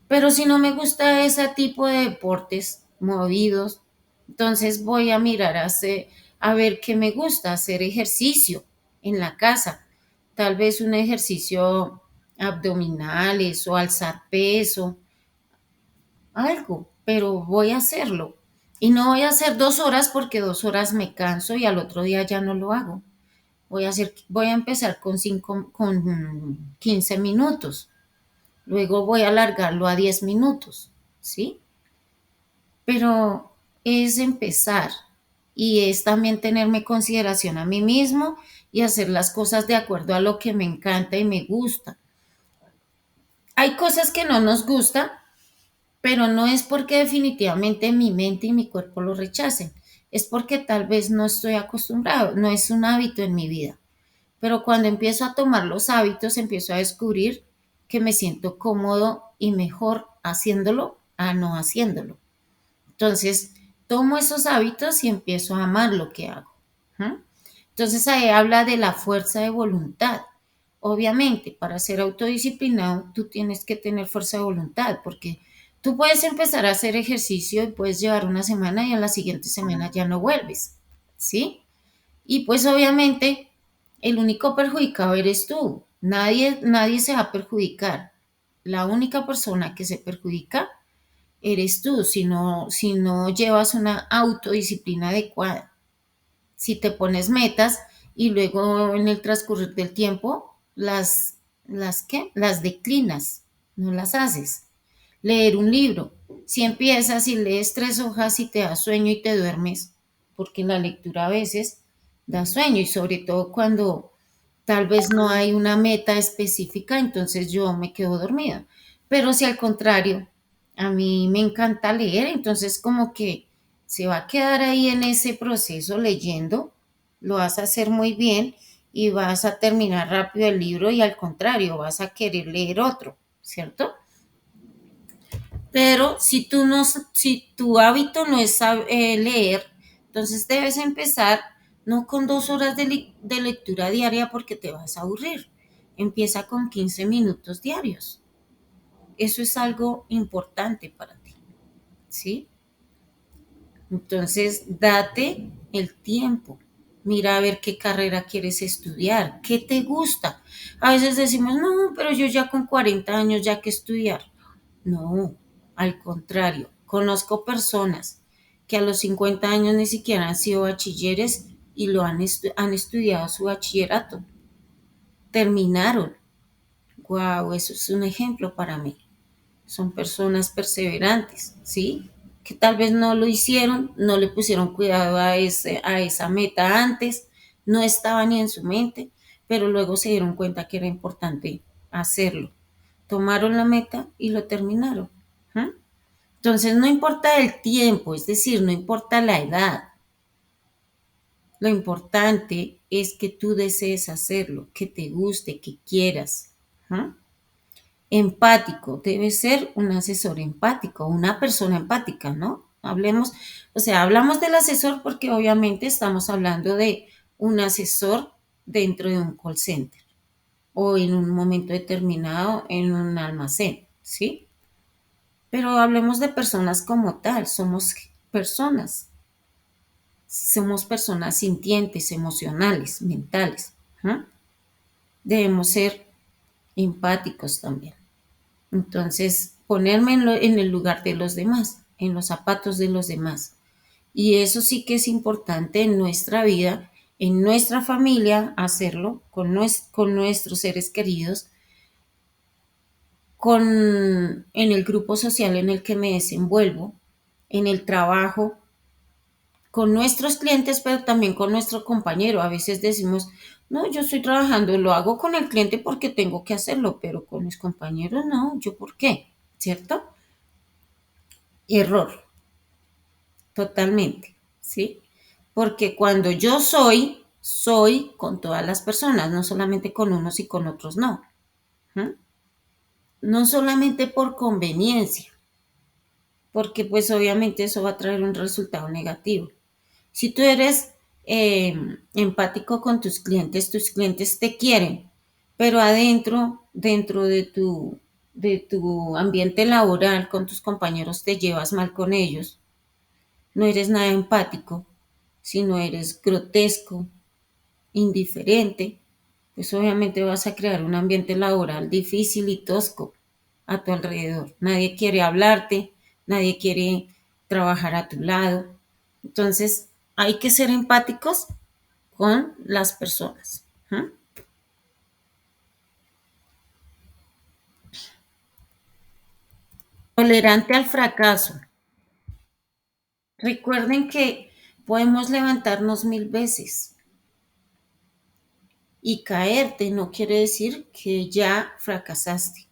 Pero si no me gusta ese tipo de deportes movidos, entonces voy a mirar a ver qué me gusta, hacer ejercicio en la casa. Tal vez un ejercicio abdominales o alzar peso, algo, pero voy a hacerlo. Y no voy a hacer 2 horas porque 2 horas me canso y al otro día ya no lo hago. Voy a empezar con 15 minutos. Luego voy a alargarlo a 10 minutos, ¿sí? Pero es empezar y es también tenerme consideración a mí mismo y hacer las cosas de acuerdo a lo que me encanta y me gusta. Hay cosas que no nos gustan, pero no es porque definitivamente mi mente y mi cuerpo lo rechacen, es porque tal vez no estoy acostumbrado, no es un hábito en mi vida. Pero cuando empiezo a tomar los hábitos, empiezo a descubrir que me siento cómodo y mejor haciéndolo a no haciéndolo. Entonces, tomo esos hábitos y empiezo a amar lo que hago. ¿Mm? Entonces, ahí habla de la fuerza de voluntad. Obviamente, para ser autodisciplinado, tú tienes que tener fuerza de voluntad, porque tú puedes empezar a hacer ejercicio y puedes llevar una semana y a la siguiente semana ya no vuelves, ¿sí? Y pues obviamente el único perjudicado eres tú. Nadie se va a perjudicar. La única persona que se perjudica eres tú si no llevas una autodisciplina adecuada. Si te pones metas y luego en el transcurrir del tiempo las declinas, no las haces. Leer un libro. Si empiezas y lees 3 hojas y te da sueño y te duermes, porque la lectura a veces da sueño y sobre todo cuando tal vez no hay una meta específica, entonces yo me quedo dormida. Pero si al contrario, a mí me encanta leer, entonces como que Se va a quedar ahí en ese proceso leyendo, lo vas a hacer muy bien y vas a terminar rápido el libro y al contrario, vas a querer leer otro, ¿cierto? Pero si tú no, si tu hábito no es leer, entonces debes empezar no con 2 horas de lectura diaria porque te vas a aburrir. Empieza con 15 minutos diarios. Eso es algo importante para ti, ¿sí? Entonces, date el tiempo. Mira a ver qué carrera quieres estudiar, qué te gusta. A veces decimos, no, pero yo ya con 40 años ya que estudiar. No, al contrario, conozco personas que a los 50 años ni siquiera han sido bachilleres y han estudiado su bachillerato. Terminaron. Wow, eso es un ejemplo para mí. Son personas perseverantes, ¿sí? Que tal vez no lo hicieron, no le pusieron cuidado a esa meta antes, no estaba ni en su mente, pero luego se dieron cuenta que era importante hacerlo. Tomaron la meta y lo terminaron. ¿Mm? Entonces no importa el tiempo, es decir, no importa la edad. Lo importante es que tú desees hacerlo, que te guste, que quieras. ¿Mm? Empático, debe ser un asesor empático, una persona empática, ¿no? Hablemos, o sea, hablamos del asesor porque obviamente estamos hablando de un asesor dentro de un call center o en un momento determinado en un almacén, ¿sí? Pero hablemos de personas como tal, somos personas sintientes, emocionales, mentales. ¿Eh? Debemos ser empáticos también. Entonces, ponerme en el lugar de los demás, en los zapatos de los demás. Y eso sí que es importante en nuestra vida, en nuestra familia, hacerlo con nuestros seres queridos, en el grupo social en el que me desenvuelvo, en el trabajo, con nuestros clientes, pero también con nuestro compañero. A veces decimos, no, yo estoy trabajando, lo hago con el cliente porque tengo que hacerlo, pero con mis compañeros no, ¿yo por qué? ¿Cierto? Error, totalmente, ¿sí? Porque cuando yo soy con todas las personas, no solamente con unos y con otros no. ¿Mm? No solamente por conveniencia, porque pues obviamente eso va a traer un resultado negativo. Si tú eres empático con tus clientes te quieren, pero dentro de tu ambiente laboral, con tus compañeros te llevas mal con ellos, no eres nada empático, sino eres grotesco, indiferente, pues obviamente vas a crear un ambiente laboral difícil y tosco a tu alrededor. Nadie quiere hablarte, nadie quiere trabajar a tu lado. Entonces, hay que ser empáticos con las personas. ¿Mm? Tolerante al fracaso. Recuerden que podemos levantarnos 1000 veces y caerte no quiere decir que ya fracasaste.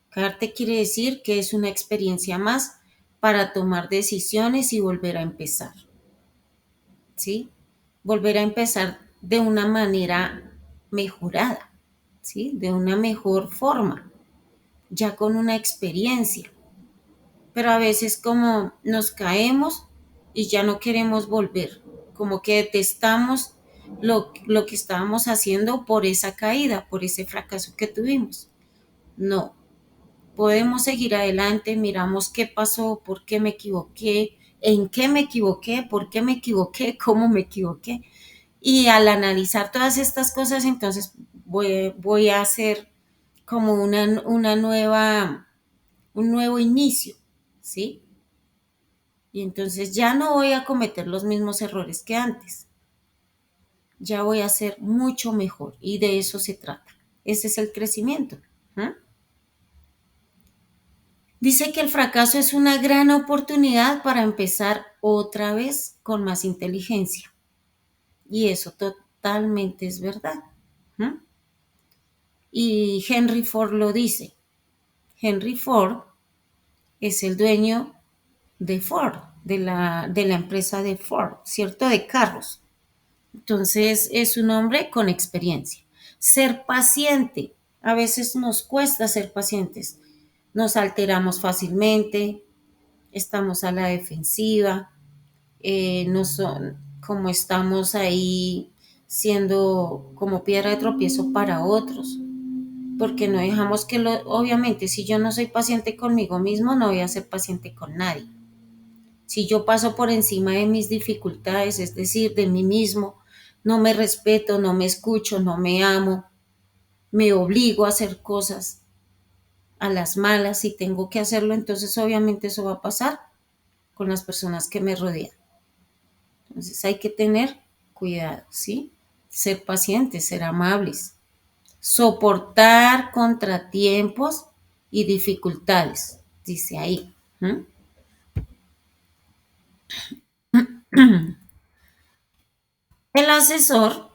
Caerte quiere decir que es una experiencia más para tomar decisiones y volver a empezar. ¿Sí? Volver a empezar de una manera mejorada, ¿sí? De una mejor forma, ya con una experiencia. Pero a veces como nos caemos y ya no queremos volver, como que detestamos lo que estábamos haciendo por esa caída, por ese fracaso que tuvimos. No, podemos seguir adelante, miramos qué pasó, por qué me equivoqué, en qué me equivoqué, por qué me equivoqué, cómo me equivoqué. Y al analizar todas estas cosas, entonces voy a hacer como un nuevo inicio, ¿sí? Y entonces ya no voy a cometer los mismos errores que antes. Ya voy a ser mucho mejor y de eso se trata. Ese es el crecimiento. ¿Eh? Dice que el fracaso es una gran oportunidad para empezar otra vez con más inteligencia. Y eso totalmente es verdad. ¿Eh? Y Henry Ford lo dice. Henry Ford es el dueño de Ford, de la empresa de Ford, ¿cierto? De carros. Entonces, es un hombre con experiencia. Ser paciente. A veces nos cuesta ser pacientes. Nos alteramos fácilmente, estamos a la defensiva, no son, como estamos ahí siendo como piedra de tropiezo para otros, porque no dejamos que obviamente si yo no soy paciente conmigo mismo, no voy a ser paciente con nadie. Si yo paso por encima de mis dificultades, es decir, de mí mismo, no me respeto, no me escucho, no me amo, me obligo a hacer cosas a las malas y tengo que hacerlo, entonces obviamente eso va a pasar con las personas que me rodean. Entonces hay que tener cuidado, ¿sí? Ser pacientes, ser amables, soportar contratiempos y dificultades, dice ahí. El asesor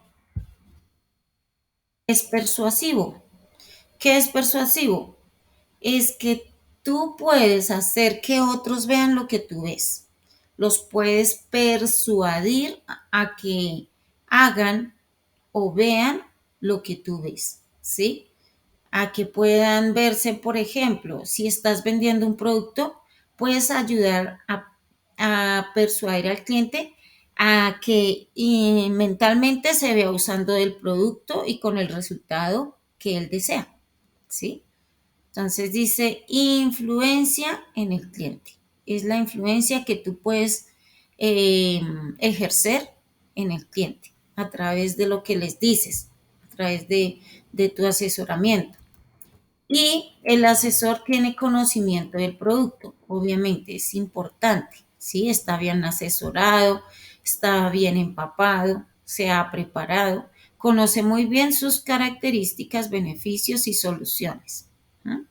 es persuasivo. ¿Qué es persuasivo? Es que tú puedes hacer que otros vean lo que tú ves. Los puedes persuadir a que hagan o vean lo que tú ves, ¿sí? A que puedan verse, por ejemplo, si estás vendiendo un producto, puedes ayudar a persuadir al cliente a que mentalmente se vea usando el producto y con el resultado que él desea, ¿sí? Entonces dice influencia en el cliente. Es la influencia que tú puedes ejercer en el cliente a través de lo que les dices, a través de tu asesoramiento. Y el asesor tiene conocimiento del producto, obviamente es importante, ¿sí? Está bien asesorado, está bien empapado, se ha preparado, conoce muy bien sus características, beneficios y soluciones. ¿Mm?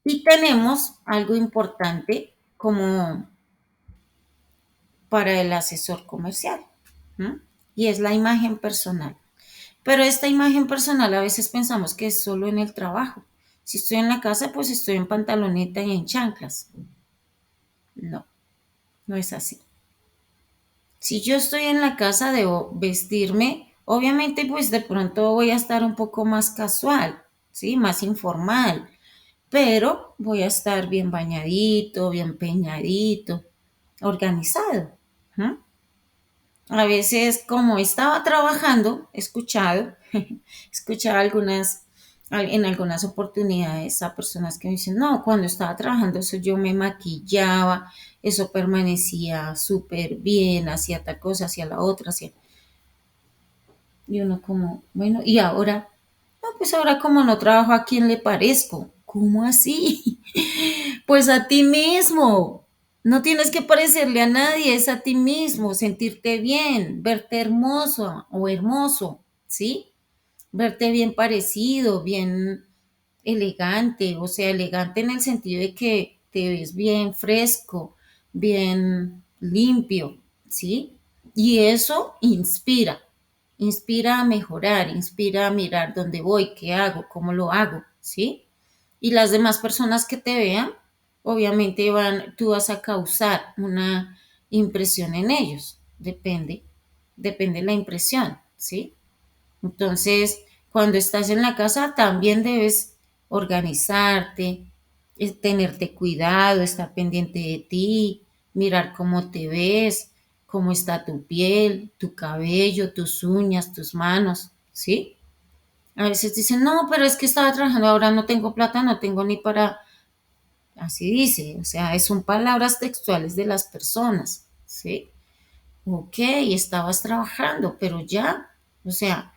Y tenemos algo importante como para el asesor comercial, ¿no? Y es la imagen personal. Pero esta imagen personal a veces pensamos que es solo en el trabajo. Si estoy en la casa, pues estoy en pantaloneta y en chanclas. No, no es así. Si yo estoy en la casa, debo vestirme, obviamente pues de pronto voy a estar un poco más casual, ¿sí? Más informal, pero voy a estar bien bañadito, bien peinadito, organizado. ¿Mm? A veces, como estaba trabajando, he escuchado en algunas oportunidades a personas que me dicen, no, cuando estaba trabajando eso yo me maquillaba, eso permanecía súper bien, hacía tal cosa, hacía la otra, hacía... Y uno como, bueno, y ahora, no, pues ahora como no trabajo, ¿a quién le parezco? ¿Cómo así? Pues a ti mismo. No tienes que parecerle a nadie, es a ti mismo, sentirte bien, verte hermoso o hermoso, ¿sí? Verte bien parecido, bien elegante, o sea, elegante en el sentido de que te ves bien fresco, bien limpio, ¿sí? Y eso inspira a mejorar, inspira a mirar dónde voy, qué hago, cómo lo hago, ¿sí? Y las demás personas que te vean, obviamente tú vas a causar una impresión en ellos, depende la impresión, ¿sí? Entonces, cuando estás en la casa, también debes organizarte, tenerte cuidado, estar pendiente de ti, mirar cómo te ves, cómo está tu piel, tu cabello, tus uñas, tus manos, ¿sí? A veces dicen, no, pero es que estaba trabajando, ahora no tengo plata, no tengo ni para... Así dice, o sea, son palabras textuales de las personas, ¿sí? Ok, estabas trabajando, pero ya, o sea,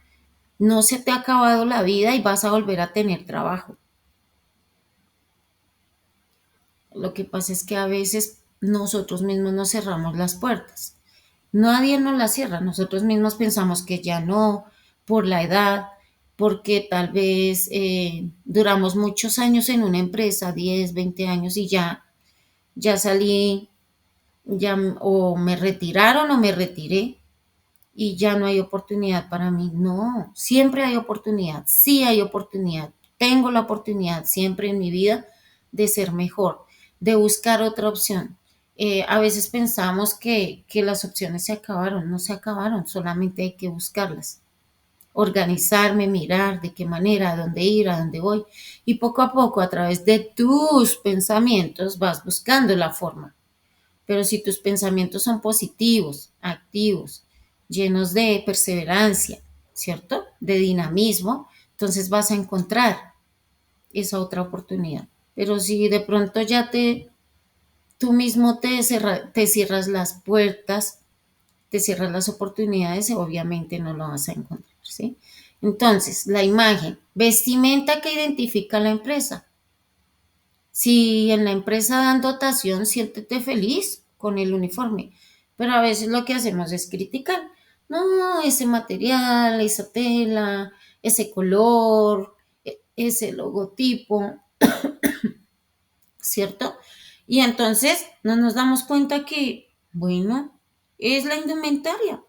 no se te ha acabado la vida y vas a volver a tener trabajo. Lo que pasa es que a veces nosotros mismos nos cerramos las puertas. Nadie nos las cierra. Nosotros mismos pensamos que ya no, por la edad, porque tal vez duramos muchos años en una empresa, 10, 20 años y ya salí, ya o me retiraron o me retiré y ya no hay oportunidad para mí. No, siempre hay oportunidad, sí hay oportunidad. Tengo la oportunidad siempre en mi vida de ser mejor, de buscar otra opción. A veces pensamos que las opciones se acabaron, no se acabaron, solamente hay que buscarlas. Organizarme, mirar de qué manera, a dónde ir, a dónde voy. Y poco a poco, a través de tus pensamientos, vas buscando la forma. Pero si tus pensamientos son positivos, activos, llenos de perseverancia, ¿cierto? De dinamismo, entonces vas a encontrar esa otra oportunidad. Pero si de pronto tú mismo te cierras las puertas, te cierras las oportunidades, obviamente no lo vas a encontrar, ¿sí? Entonces, la imagen, vestimenta que identifica a la empresa. Si en la empresa dan dotación, siéntete feliz con el uniforme, pero a veces lo que hacemos es criticar. No, ese material, esa tela, ese color, ese logotipo, ¿cierto? Y entonces no nos damos cuenta que, bueno, es la indumentaria.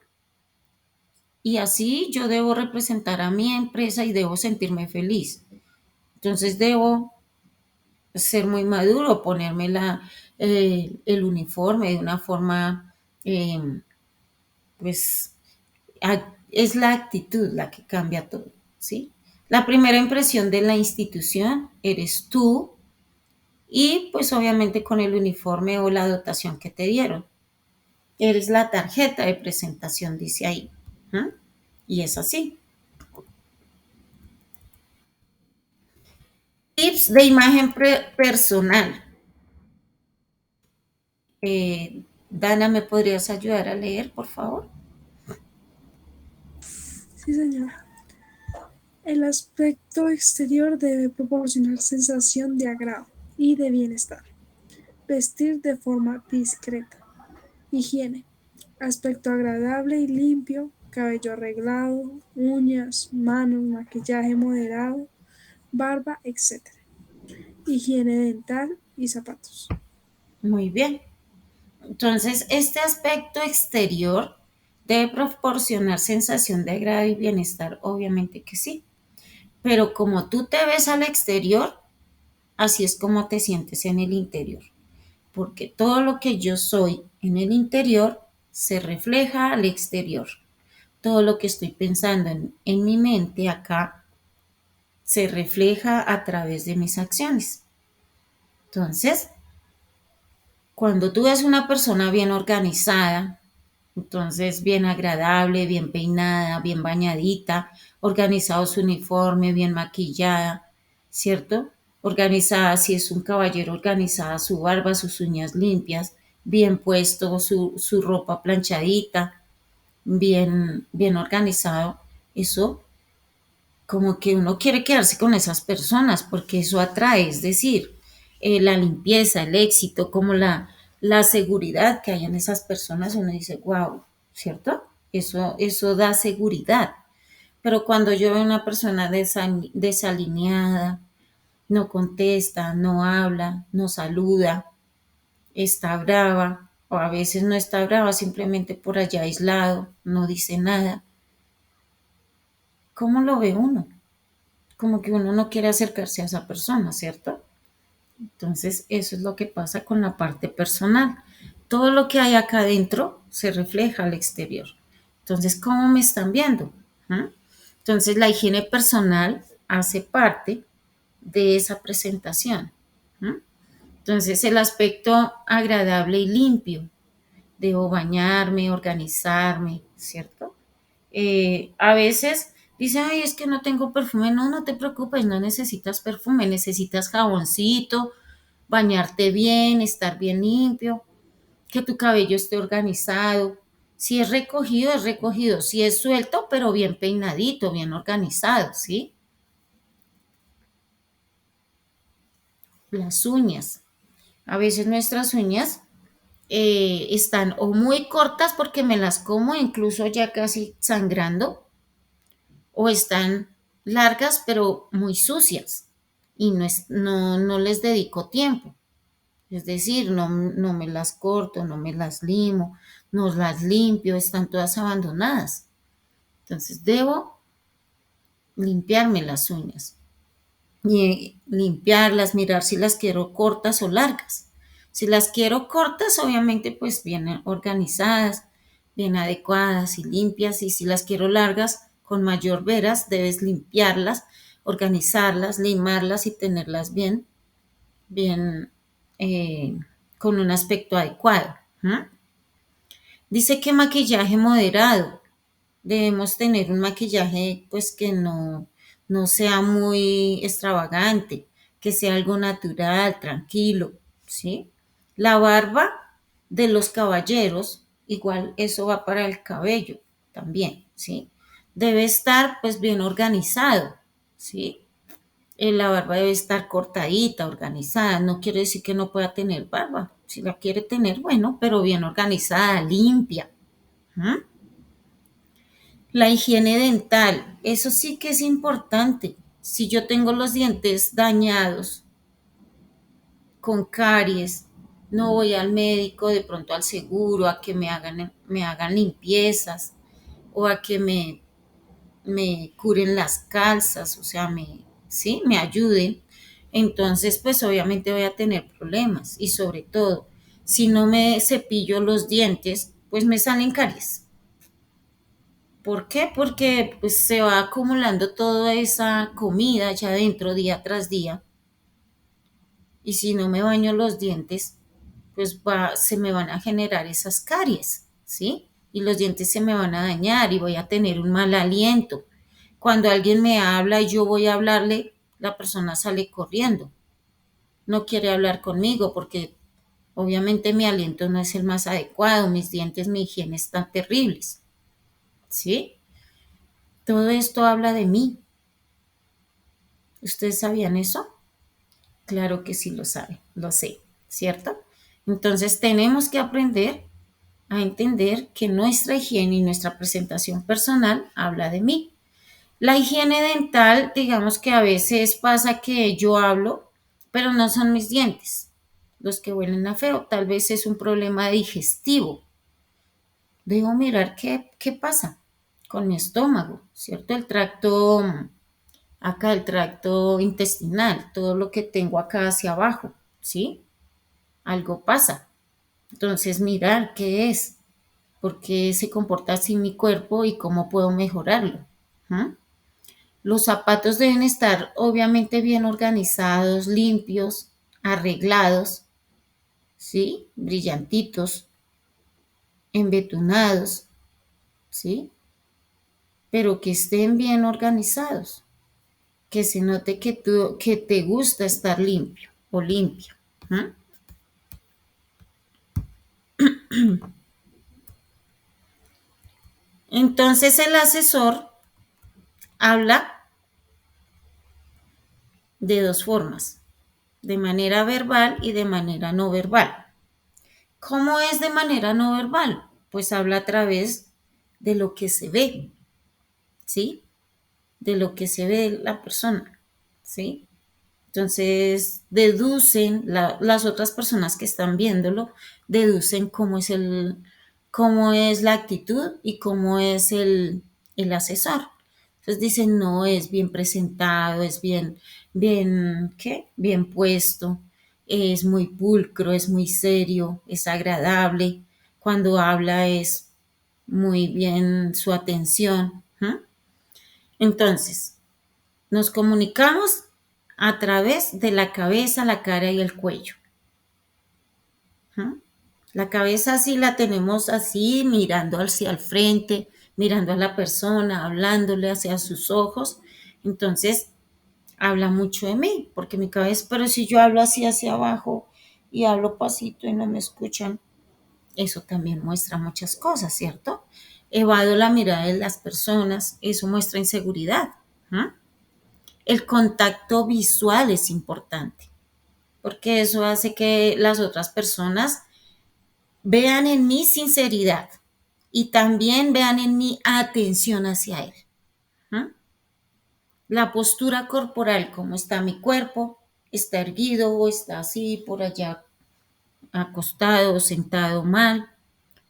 Y así yo debo representar a mi empresa y debo sentirme feliz. Entonces debo ser muy maduro, ponerme el uniforme de una forma, eh, pues es la actitud la que cambia todo, ¿sí? La primera impresión de la institución eres tú y pues obviamente con el uniforme o la dotación que te dieron. Eres la tarjeta de presentación, dice ahí. ¿Ah? Y es así. Tips de imagen personal. Dana, ¿me podrías ayudar a leer, por favor? Sí, señora. El aspecto exterior debe proporcionar sensación de agrado y de bienestar. Vestir de forma discreta. Higiene. Aspecto agradable y limpio, cabello arreglado, uñas, manos, maquillaje moderado, barba, etc. Higiene dental y zapatos. Muy bien. Entonces, este aspecto exterior debe proporcionar sensación de agrado y bienestar, obviamente que sí. Pero como tú te ves al exterior, así es como te sientes en el interior. Porque todo lo que yo soy en el interior se refleja al exterior. Todo lo que estoy pensando en mi mente acá se refleja a través de mis acciones. Entonces, cuando tú ves una persona bien organizada, entonces bien agradable, bien peinada, bien bañadita, organizado su uniforme, bien maquillada, ¿cierto? Organizada, si es un caballero, organizada su barba, sus uñas limpias, bien puesto su ropa planchadita, bien organizado. Eso como que uno quiere quedarse con esas personas porque eso atrae, es decir, la limpieza, el éxito, como la seguridad que hay en esas personas, uno dice, wow, ¿cierto? Eso da seguridad. Pero cuando yo veo una persona desalineada, no contesta, no habla, no saluda, está brava, o a veces no está brava, simplemente por allá aislado, no dice nada, ¿cómo lo ve uno? Como que uno no quiere acercarse a esa persona, ¿cierto? Entonces, eso es lo que pasa con la parte personal. Todo lo que hay acá adentro se refleja al exterior. Entonces, ¿cómo me están viendo? ¿Ah? Entonces, la higiene personal hace parte de esa presentación. ¿Ah? Entonces, el aspecto agradable y limpio. Debo bañarme, organizarme, ¿cierto? A veces dice, ay, es que no tengo perfume. No, no te preocupes, no necesitas perfume, necesitas jaboncito, bañarte bien, estar bien limpio, que tu cabello esté organizado. Si es recogido, es recogido. Si es suelto, pero bien peinadito, bien organizado, ¿sí? Las uñas. A veces nuestras uñas están o muy cortas porque me las como, incluso ya casi sangrando, o están largas pero muy sucias y no les dedico tiempo. Es decir, no me las corto, no me las limo, no las limpio, están todas abandonadas. Entonces debo limpiarme las uñas. y limpiarlas, mirar si las quiero cortas o largas. Si las quiero cortas, obviamente pues bien organizadas, bien adecuadas y limpias, y si las quiero largas, con mayor veras, debes limpiarlas, organizarlas, limarlas y tenerlas bien, bien, eh, con un aspecto adecuado. ¿Mm? Dice que maquillaje moderado. Debemos tener un maquillaje pues que no sea muy extravagante, que sea algo natural, tranquilo, ¿sí? La barba de los caballeros, igual eso va para el cabello también, ¿sí? Debe estar pues bien organizado, ¿sí? La barba debe estar cortadita, organizada. No quiere decir que no pueda tener barba. Si la quiere tener, bueno, pero bien organizada, limpia. ¿Mm? La higiene dental, eso sí que es importante. Si yo tengo los dientes dañados, con caries, no voy al médico, de pronto al seguro, a que me hagan limpiezas o a que me curen las calzas, o sea, ¿sí? Me ayuden. Entonces, pues obviamente voy a tener problemas y sobre todo, si no me cepillo los dientes, pues me salen caries. ¿Por qué? Porque pues se va acumulando toda esa comida allá adentro día tras día y si no me baño los dientes, pues se me van a generar esas caries, ¿sí? Y los dientes se me van a dañar y voy a tener un mal aliento. Cuando alguien me habla y yo voy a hablarle, la persona sale corriendo. No quiere hablar conmigo porque obviamente mi aliento no es el más adecuado, mis dientes, mi higiene están terribles, ¿sí? Todo esto habla de mí. ¿Ustedes sabían eso? Claro que sí lo saben, lo sé, ¿cierto? Entonces tenemos que aprender a entender que nuestra higiene y nuestra presentación personal habla de mí. La higiene dental, digamos que a veces pasa que yo hablo, pero no son mis dientes los que huelen a feo, tal vez es un problema digestivo. Debo mirar qué pasa con mi estómago, ¿cierto? Acá el tracto intestinal, todo lo que tengo acá hacia abajo, ¿sí? Algo pasa. Entonces, mirar qué es, por qué se comporta así mi cuerpo y cómo puedo mejorarlo. ¿Mm? Los zapatos deben estar obviamente bien organizados, limpios, arreglados, ¿sí? Brillantitos, embetunados, ¿sí? Pero que estén bien organizados, que se note que te gusta estar limpio o limpio. ¿Mm? Entonces el asesor habla de dos formas, de manera verbal y de manera no verbal. ¿Cómo es de manera no verbal? Pues habla a través de lo que se ve, ¿sí? De lo que se ve de la persona, ¿sí? Entonces deducen, las otras personas que están viéndolo, deducen cómo es la actitud y cómo es el asesor. Entonces dicen, no, es bien presentado, es ¿qué? Bien puesto, es muy pulcro, es muy serio, es agradable. Cuando habla es muy bien su atención. ¿Mm? Entonces, nos comunicamos a través de la cabeza, la cara y el cuello. ¿Mm? La cabeza sí la tenemos así, mirando hacia el frente, mirando a la persona, hablándole hacia sus ojos. Entonces, habla mucho de mí, porque mi cabeza, pero si yo hablo así hacia abajo y hablo pasito y no me escuchan, eso también muestra muchas cosas, ¿cierto? Evado la mirada de las personas, eso muestra inseguridad. ¿Mm? El contacto visual es importante, porque eso hace que las otras personas vean en mí sinceridad y también vean en mí atención hacia él. ¿Mm? La postura corporal, cómo está mi cuerpo, está erguido o está así por allá acostado o sentado mal,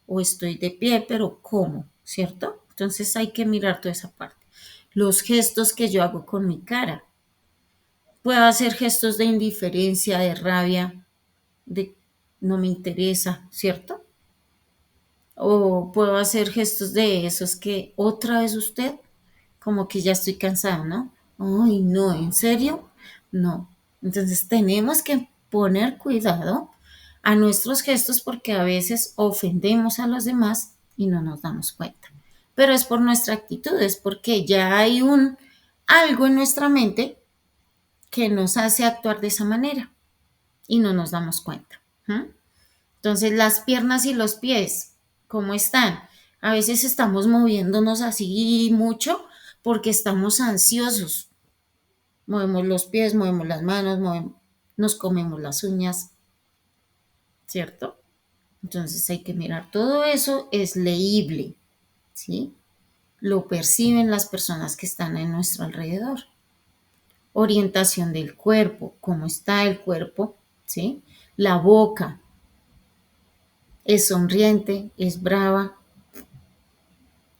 o estoy de pie, pero ¿cómo? ¿Cierto? Entonces hay que mirar toda esa parte. Los gestos que yo hago con mi cara. Puedo hacer gestos de indiferencia, de rabia, de no me interesa, ¿cierto? O puedo hacer gestos de esos que otra vez usted, como que ya estoy cansado, ¿no? Ay, no, ¿en serio? No. Entonces tenemos que poner cuidado a nuestros gestos porque a veces ofendemos a los demás y no nos damos cuenta. Pero es por nuestra actitud, es porque ya hay un algo en nuestra mente que nos hace actuar de esa manera y no nos damos cuenta. ¿Mm? Entonces, las piernas y los pies, ¿cómo están? A veces estamos moviéndonos así mucho porque estamos ansiosos. Movemos los pies, movemos las manos, nos comemos las uñas, ¿cierto? Entonces hay que mirar, todo eso es leíble, ¿sí? Lo perciben las personas que están en nuestro alrededor. Orientación del cuerpo, cómo está el cuerpo, ¿sí? La boca, es sonriente, es brava,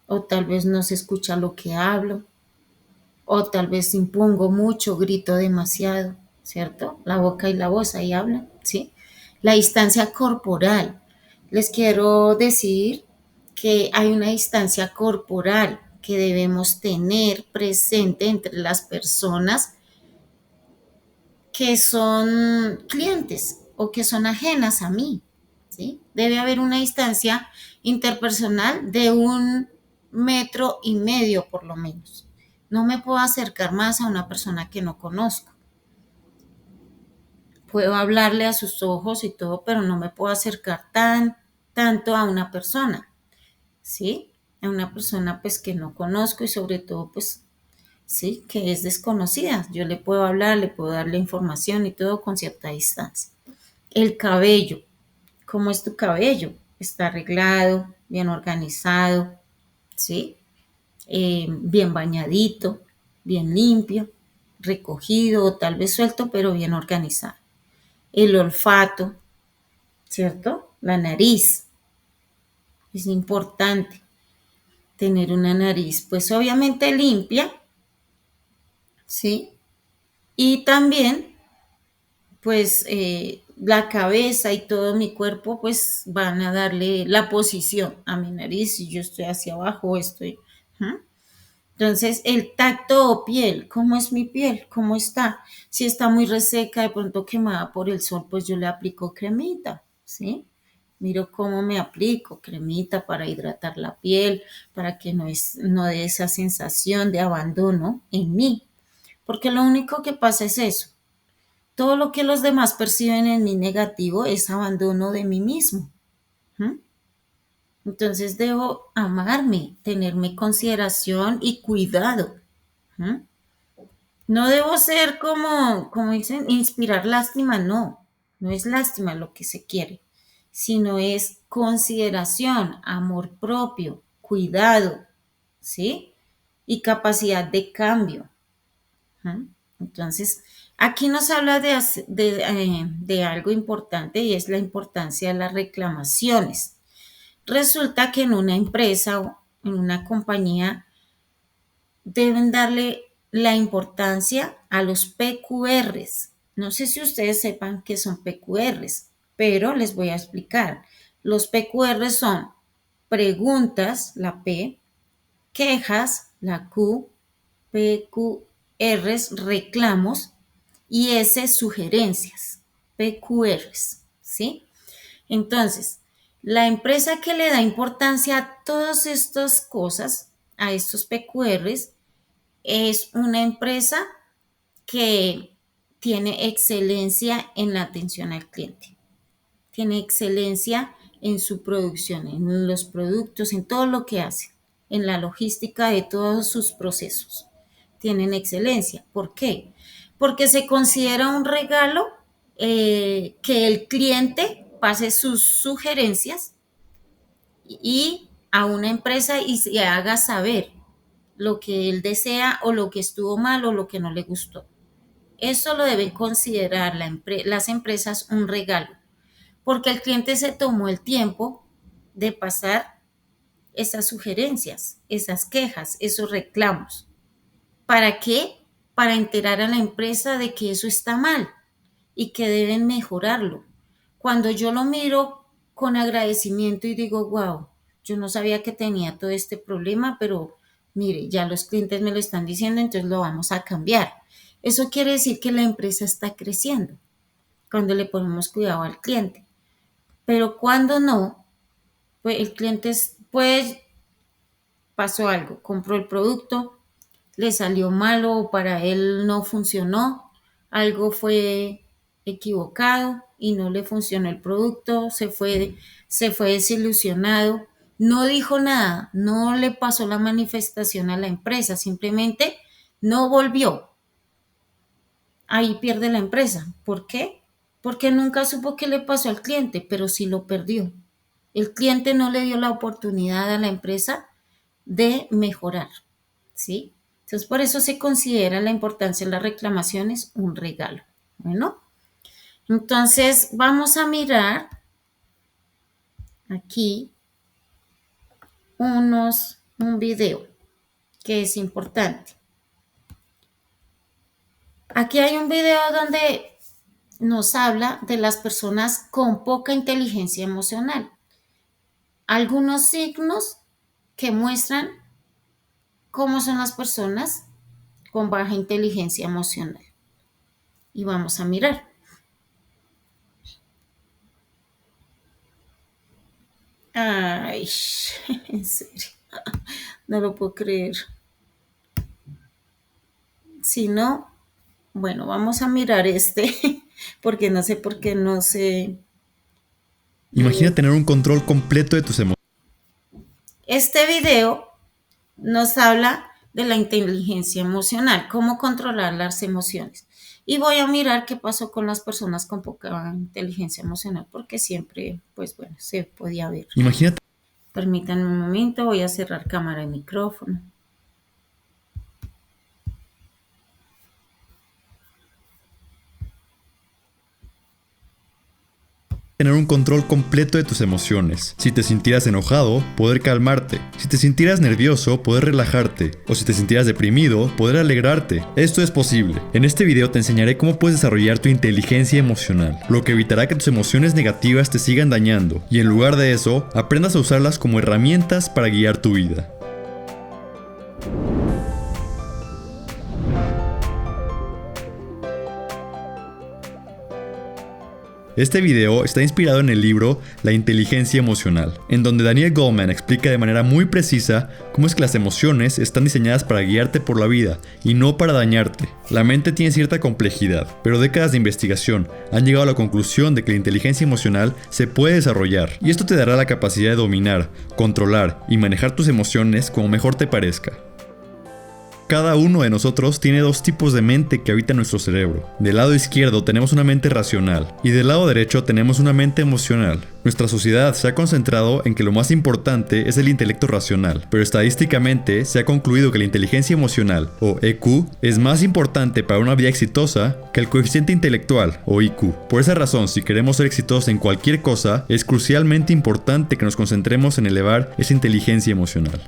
o tal vez no se escucha lo que hablo, o tal vez impongo mucho, grito demasiado, ¿cierto? La boca y la voz ahí hablan, ¿sí? La distancia corporal. Les quiero decir que hay una distancia corporal que debemos tener presente entre las personas que son clientes o que son ajenas a mí, ¿sí? Debe haber una distancia interpersonal de 1,5 metros por lo menos. No me puedo acercar más a una persona que no conozco. Puedo hablarle a sus ojos y todo, pero no me puedo acercar tanto a una persona, ¿sí? A una persona pues que no conozco y sobre todo pues sí, que es desconocida. Yo le puedo hablar, le puedo dar la información y todo con cierta distancia. El cabello, ¿cómo es tu cabello? Está arreglado, bien organizado, ¿sí? Bien bañadito, bien limpio, recogido o tal vez suelto, pero bien organizado. El olfato, ¿cierto? La nariz. Es importante tener una nariz, pues obviamente limpia, ¿sí? Y también pues la cabeza y todo mi cuerpo pues van a darle la posición a mi nariz si yo estoy hacia abajo estoy. ¿Mm? Entonces el tacto o piel, ¿cómo es mi piel? ¿Cómo está? Si está muy reseca, de pronto quemada por el sol, pues yo le aplico cremita, ¿sí? Miro cómo me aplico cremita para hidratar la piel, para que no dé esa sensación de abandono en mí, porque lo único que pasa es eso, todo lo que los demás perciben en mí negativo es abandono de mí mismo. ¿Mm? Entonces debo amarme, tenerme consideración y cuidado. ¿Mm? No debo ser como dicen, inspirar lástima, no. No es lástima lo que se quiere, sino es consideración, amor propio, cuidado, ¿sí? Y capacidad de cambio. ¿Mm? Entonces, aquí nos habla de algo importante y es la importancia de las reclamaciones. Resulta que en una empresa o en una compañía deben darle la importancia a los PQRs. No sé si ustedes sepan qué son PQRs, pero les voy a explicar. Los PQRs son preguntas, la P, quejas, la Q, PQRs, reclamos, y S, sugerencias, PQRs, ¿sí? Entonces, la empresa que le da importancia a todas estas cosas, a estos PQRs, es una empresa que tiene excelencia en la atención al cliente, tiene excelencia en su producción, en los productos, en todo lo que hace, en la logística de todos sus procesos. Tienen excelencia. ¿Por qué? Porque se considera un regalo que el cliente pase sus sugerencias y a una empresa y se haga saber lo que él desea o lo que estuvo mal o lo que no le gustó. Eso lo deben considerar las empresas un regalo, porque el cliente se tomó el tiempo de pasar esas sugerencias, esas quejas, esos reclamos. ¿Para qué? para enterar a la empresa de que eso está mal y que deben mejorarlo. Cuando yo lo miro con agradecimiento y digo, wow, yo no sabía que tenía todo este problema, pero mire, ya los clientes me lo están diciendo, entonces lo vamos a cambiar. Eso quiere decir que la empresa está creciendo cuando le ponemos cuidado al cliente. Pero cuando no, pues el cliente pues pasó algo, compró el producto, le salió malo o para él no funcionó, algo fue equivocado y no le funcionó el producto, se fue desilusionado, no dijo nada, no le pasó la manifestación a la empresa, simplemente no volvió. Ahí pierde la empresa. ¿Por qué? Porque nunca supo qué le pasó al cliente, pero sí lo perdió. El cliente no le dio la oportunidad a la empresa de mejorar, ¿sí? Entonces, por eso se considera la importancia de las reclamaciones un regalo. Bueno, entonces vamos a mirar aquí un video que es importante. Aquí hay un video donde nos habla de las personas con poca inteligencia emocional. Algunos signos que muestran cómo son las personas con baja inteligencia emocional. Y vamos a mirar. Ay, en serio, no lo puedo creer. Si no, bueno, vamos a mirar porque no sé por qué no sé. Imagina tener un control completo de tus emociones. Este video nos habla de la inteligencia emocional, cómo controlar las emociones. Y voy a mirar qué pasó con las personas con poca inteligencia emocional, porque siempre, pues bueno, se podía ver. Imagínate. Permítanme un momento, voy a cerrar cámara y micrófono. Tener un control completo de tus emociones. Si te sintieras enojado, poder calmarte. Si te sintieras nervioso, poder relajarte. O si te sintieras deprimido, poder alegrarte. Esto es posible. En este video te enseñaré cómo puedes desarrollar tu inteligencia emocional, lo que evitará que tus emociones negativas te sigan dañando, y en lugar de eso, aprendas a usarlas como herramientas para guiar tu vida. Este video está inspirado en el libro La inteligencia emocional, en donde Daniel Goleman explica de manera muy precisa cómo es que las emociones están diseñadas para guiarte por la vida y no para dañarte. La mente tiene cierta complejidad, pero décadas de investigación han llegado a la conclusión de que la inteligencia emocional se puede desarrollar, y esto te dará la capacidad de dominar, controlar y manejar tus emociones como mejor te parezca. Cada uno de nosotros tiene dos tipos de mente que habitan nuestro cerebro. Del lado izquierdo tenemos una mente racional y del lado derecho tenemos una mente emocional. Nuestra sociedad se ha concentrado en que lo más importante es el intelecto racional, pero estadísticamente se ha concluido que la inteligencia emocional, o EQ, es más importante para una vida exitosa que el coeficiente intelectual, o IQ. Por esa razón, si queremos ser exitosos en cualquier cosa, es crucialmente importante que nos concentremos en elevar esa inteligencia emocional.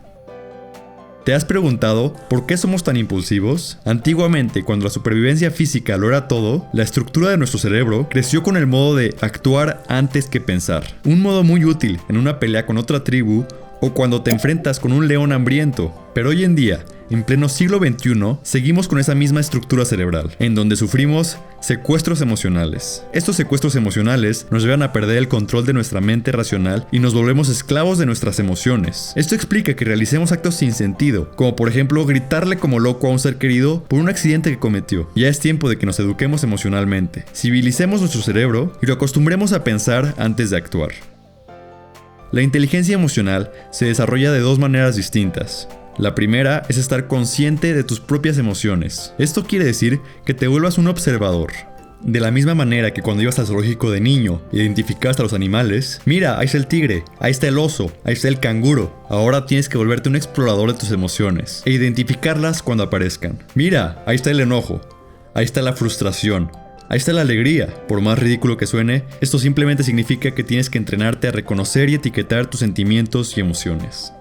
¿Te has preguntado por qué somos tan impulsivos? Antiguamente, cuando la supervivencia física lo era todo, la estructura de nuestro cerebro creció con el modo de actuar antes que pensar. Un modo muy útil en una pelea con otra tribu o cuando te enfrentas con un león hambriento. Pero hoy en día, en pleno siglo XXI, seguimos con esa misma estructura cerebral, en donde sufrimos secuestros emocionales. Estos secuestros emocionales nos llevan a perder el control de nuestra mente racional y nos volvemos esclavos de nuestras emociones. Esto explica que realicemos actos sin sentido, como por ejemplo gritarle como loco a un ser querido por un accidente que cometió. Ya es tiempo de que nos eduquemos emocionalmente, civilicemos nuestro cerebro y lo acostumbremos a pensar antes de actuar. La inteligencia emocional se desarrolla de dos maneras distintas. La primera es estar consciente de tus propias emociones. Esto quiere decir que te vuelvas un observador. De la misma manera que cuando ibas al zoológico de niño e identificaste a los animales, mira, ahí está el tigre, ahí está el oso, ahí está el canguro. Ahora tienes que volverte un explorador de tus emociones e identificarlas cuando aparezcan. Mira, ahí está el enojo, ahí está la frustración, ahí está la alegría. Por más ridículo que suene, esto simplemente significa que tienes que entrenarte a reconocer y etiquetar tus sentimientos y emociones.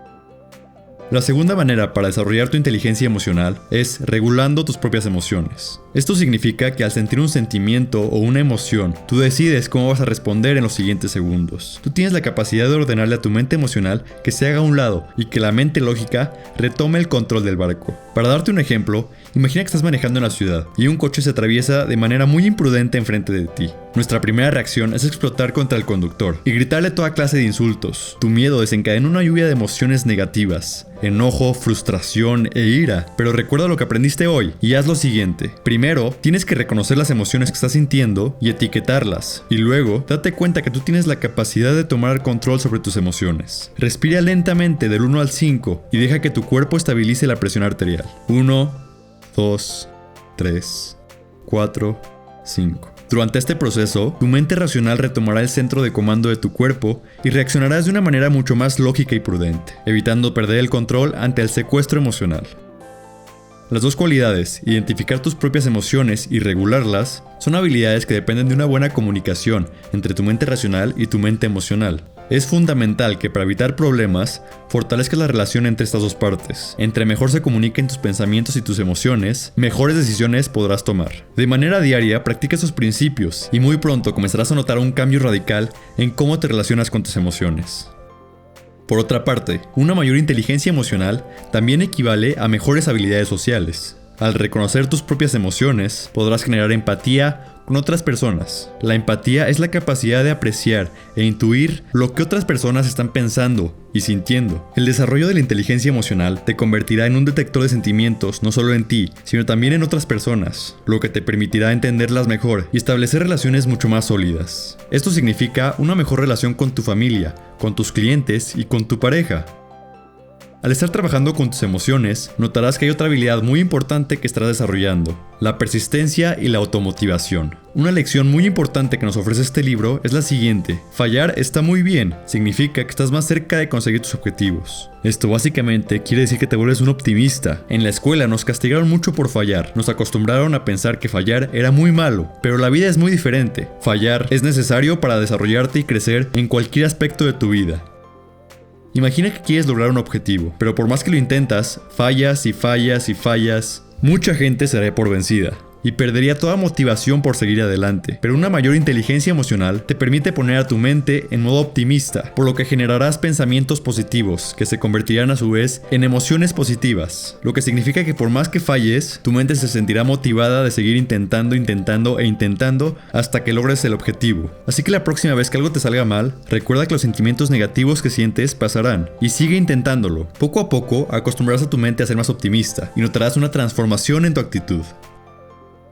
La segunda manera para desarrollar tu inteligencia emocional es regulando tus propias emociones. Esto significa que al sentir un sentimiento o una emoción, tú decides cómo vas a responder en los siguientes segundos. Tú tienes la capacidad de ordenarle a tu mente emocional que se haga a un lado y que la mente lógica retome el control del barco. Para darte un ejemplo, imagina que estás manejando en la ciudad y un coche se atraviesa de manera muy imprudente enfrente de ti. Nuestra primera reacción es explotar contra el conductor y gritarle toda clase de insultos. Tu miedo desencadena una lluvia de emociones negativas: enojo, frustración e ira. Pero recuerda lo que aprendiste hoy y haz lo siguiente. Primero, tienes que reconocer las emociones que estás sintiendo y etiquetarlas. Y luego, date cuenta que tú tienes la capacidad de tomar control sobre tus emociones. Respira lentamente del 1 al 5 y deja que tu cuerpo estabilice la presión arterial. 1, 2, 3, 4, 5. Durante este proceso, tu mente racional retomará el centro de comando de tu cuerpo y reaccionarás de una manera mucho más lógica y prudente, evitando perder el control ante el secuestro emocional. Las dos cualidades, identificar tus propias emociones y regularlas, son habilidades que dependen de una buena comunicación entre tu mente racional y tu mente emocional. Es fundamental que para evitar problemas, fortalezcas la relación entre estas dos partes. Entre mejor se comuniquen tus pensamientos y tus emociones, mejores decisiones podrás tomar. De manera diaria, practica estos principios y muy pronto comenzarás a notar un cambio radical en cómo te relacionas con tus emociones. Por otra parte, una mayor inteligencia emocional también equivale a mejores habilidades sociales. Al reconocer tus propias emociones, podrás generar empatía con otras personas. La empatía es la capacidad de apreciar e intuir lo que otras personas están pensando y sintiendo. El desarrollo de la inteligencia emocional te convertirá en un detector de sentimientos no solo en ti, sino también en otras personas, lo que te permitirá entenderlas mejor y establecer relaciones mucho más sólidas. Esto significa una mejor relación con tu familia, con tus clientes y con tu pareja. Al estar trabajando con tus emociones, notarás que hay otra habilidad muy importante que estarás desarrollando: la persistencia y la automotivación. Una lección muy importante que nos ofrece este libro es la siguiente: fallar está muy bien, significa que estás más cerca de conseguir tus objetivos. Esto básicamente quiere decir que te vuelves un optimista. En la escuela nos castigaron mucho por fallar, nos acostumbraron a pensar que fallar era muy malo, pero la vida es muy diferente. Fallar es necesario para desarrollarte y crecer en cualquier aspecto de tu vida. Imagina que quieres lograr un objetivo, pero por más que lo intentas, fallas y fallas y fallas. Mucha gente se dará por vencida y perdería toda motivación por seguir adelante. Pero una mayor inteligencia emocional te permite poner a tu mente en modo optimista, por lo que generarás pensamientos positivos que se convertirán a su vez en emociones positivas, lo que significa que por más que falles, tu mente se sentirá motivada de seguir intentando hasta que logres el objetivo. Así que la próxima vez que algo te salga mal, recuerda que los sentimientos negativos que sientes pasarán y sigue intentándolo. Poco a poco acostumbrarás a tu mente a ser más optimista y notarás una transformación en tu actitud.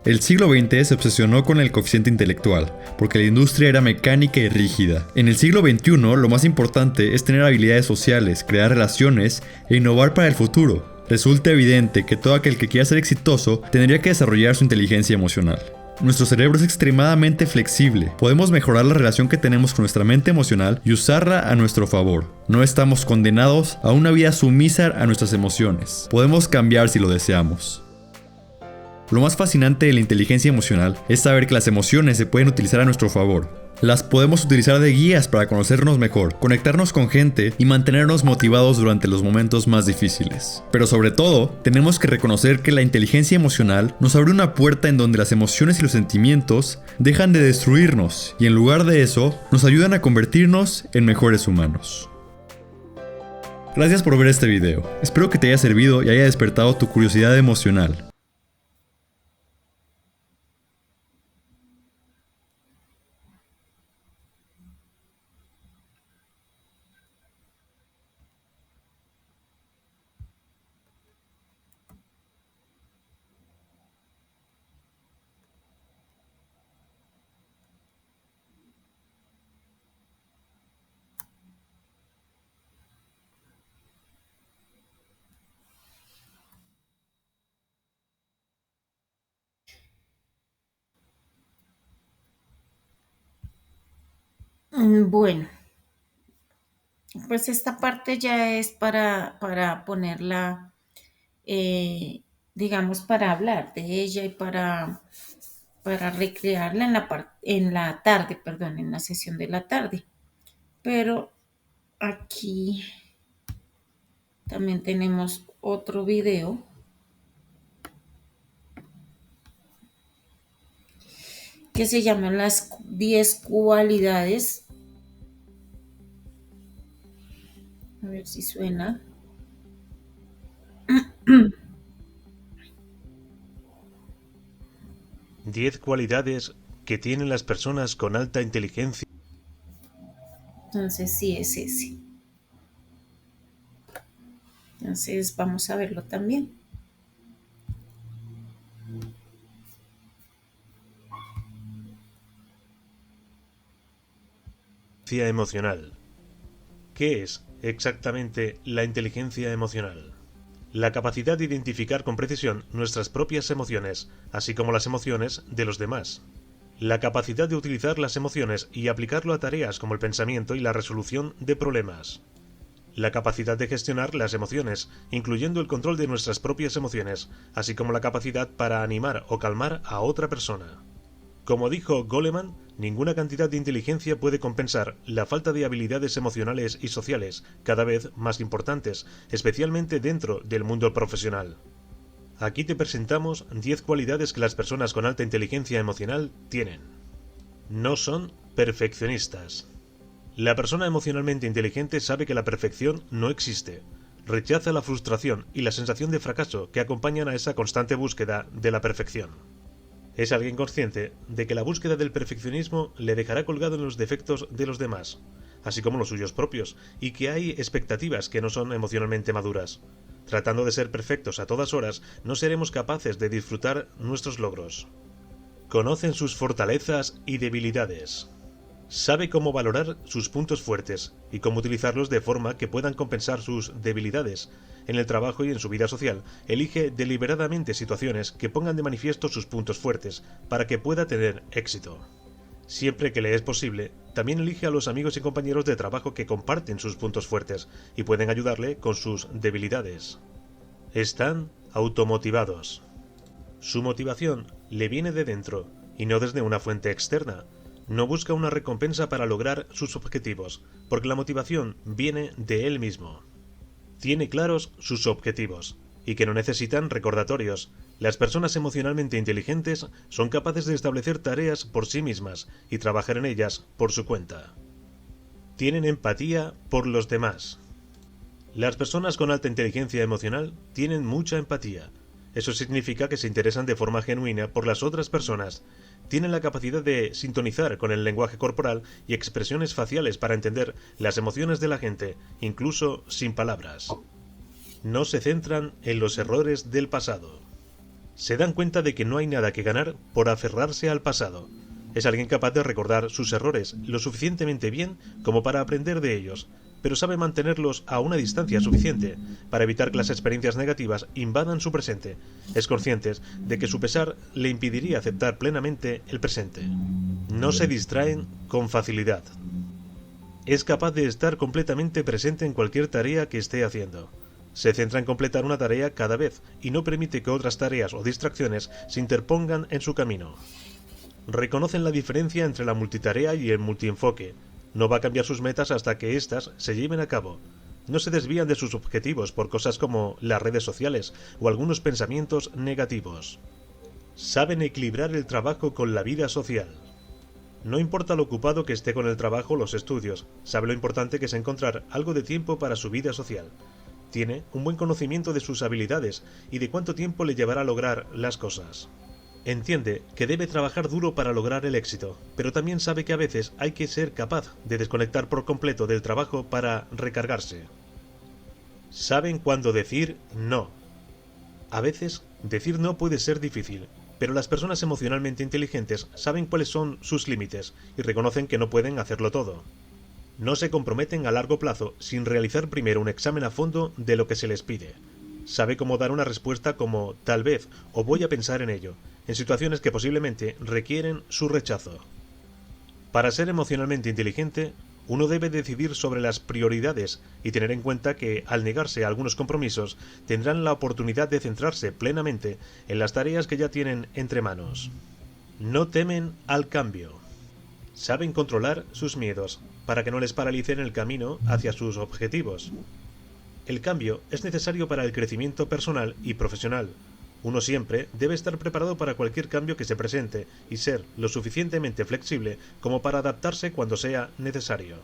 El siglo XX se obsesionó con el coeficiente intelectual, porque la industria era mecánica y rígida. En el siglo XXI, lo más importante es tener habilidades sociales, crear relaciones e innovar para el futuro. Resulta evidente que todo aquel que quiera ser exitoso tendría que desarrollar su inteligencia emocional. Nuestro cerebro es extremadamente flexible. Podemos mejorar la relación que tenemos con nuestra mente emocional y usarla a nuestro favor. No estamos condenados a una vida sumisa a nuestras emociones. Podemos cambiar si lo deseamos. Lo más fascinante de la inteligencia emocional es saber que las emociones se pueden utilizar a nuestro favor. Las podemos utilizar de guías para conocernos mejor, conectarnos con gente y mantenernos motivados durante los momentos más difíciles. Pero sobre todo, tenemos que reconocer que la inteligencia emocional nos abre una puerta en donde las emociones y los sentimientos dejan de destruirnos y en lugar de eso, nos ayudan a convertirnos en mejores humanos. Gracias por ver este video. Espero que te haya servido y haya despertado tu curiosidad emocional. Bueno, pues esta parte ya es para ponerla, digamos, para hablar de ella y para recrearla en la tarde, perdón, en la sesión de la tarde. Pero aquí También tenemos otro video que se llama las 10 cualidades. A ver si suena. 10 cualidades que tienen las personas con alta inteligencia. Entonces sí es ese. Entonces vamos a verlo también. Emocional. ¿Qué es exactamente la inteligencia emocional? La capacidad de identificar con precisión nuestras propias emociones, así como las emociones de los demás. La capacidad de utilizar las emociones y aplicarlo a tareas como el pensamiento y la resolución de problemas. La capacidad de gestionar las emociones, incluyendo el control de nuestras propias emociones, así como la capacidad para animar o calmar a otra persona. Como dijo Goleman, ninguna cantidad de inteligencia puede compensar la falta de habilidades emocionales y sociales, cada vez más importantes, especialmente dentro del mundo profesional. Aquí te presentamos 10 cualidades que las personas con alta inteligencia emocional tienen. No son perfeccionistas. La persona emocionalmente inteligente sabe que la perfección no existe. Rechaza la frustración y la sensación de fracaso que acompañan a esa constante búsqueda de la perfección. Es alguien consciente de que la búsqueda del perfeccionismo le dejará colgado en los defectos de los demás, así como los suyos propios, y que hay expectativas que no son emocionalmente maduras. Tratando de ser perfectos a todas horas, no seremos capaces de disfrutar nuestros logros. Conocen sus fortalezas y debilidades. Sabe cómo valorar sus puntos fuertes y cómo utilizarlos de forma que puedan compensar sus debilidades. En el trabajo y en su vida social, elige deliberadamente situaciones que pongan de manifiesto sus puntos fuertes para que pueda tener éxito. Siempre que le es posible, también elige a los amigos y compañeros de trabajo que comparten sus puntos fuertes y pueden ayudarle con sus debilidades. Están automotivados. Su motivación le viene de dentro y no desde una fuente externa. No busca una recompensa para lograr sus objetivos, porque la motivación viene de él mismo. Tiene claros sus objetivos, y que no necesitan recordatorios. Las personas emocionalmente inteligentes son capaces de establecer tareas por sí mismas y trabajar en ellas por su cuenta. Tienen empatía por los demás. Las personas con alta inteligencia emocional tienen mucha empatía. Eso significa que se interesan de forma genuina por las otras personas. Tienen la capacidad de sintonizar con el lenguaje corporal y expresiones faciales para entender las emociones de la gente, incluso sin palabras. No se centran en los errores del pasado. Se dan cuenta de que no hay nada que ganar por aferrarse al pasado. Es alguien capaz de recordar sus errores lo suficientemente bien como para aprender de ellos, pero sabe mantenerlos a una distancia suficiente para evitar que las experiencias negativas invadan su presente. Es consciente de que su pesar le impediría aceptar plenamente el presente. No se distraen con facilidad. Es capaz de estar completamente presente en cualquier tarea que esté haciendo. Se centra en completar una tarea cada vez y no permite que otras tareas o distracciones se interpongan en su camino. Reconocen la diferencia entre la multitarea y el multienfoque. No va a cambiar sus metas hasta que éstas se lleven a cabo. No se desvían de sus objetivos por cosas como las redes sociales o algunos pensamientos negativos. Saben equilibrar el trabajo con la vida social. No importa lo ocupado que esté con el trabajo o los estudios, sabe lo importante que es encontrar algo de tiempo para su vida social. Tiene un buen conocimiento de sus habilidades y de cuánto tiempo le llevará a lograr las cosas. Entiende que debe trabajar duro para lograr el éxito, pero también sabe que a veces hay que ser capaz de desconectar por completo del trabajo para recargarse. Saben cuándo decir no. A veces, decir no puede ser difícil, pero las personas emocionalmente inteligentes saben cuáles son sus límites y reconocen que no pueden hacerlo todo. No se comprometen a largo plazo sin realizar primero un examen a fondo de lo que se les pide. Sabe cómo dar una respuesta como tal vez o voy a pensar en ello, en situaciones que posiblemente requieren su rechazo. Para ser emocionalmente inteligente, uno debe decidir sobre las prioridades y tener en cuenta que, al negarse a algunos compromisos, tendrán la oportunidad de centrarse plenamente en las tareas que ya tienen entre manos. No temen al cambio. Saben controlar sus miedos para que no les paralicen el camino hacia sus objetivos. El cambio es necesario para el crecimiento personal y profesional. Uno siempre debe estar preparado para cualquier cambio que se presente y ser lo suficientemente flexible como para adaptarse cuando sea necesario.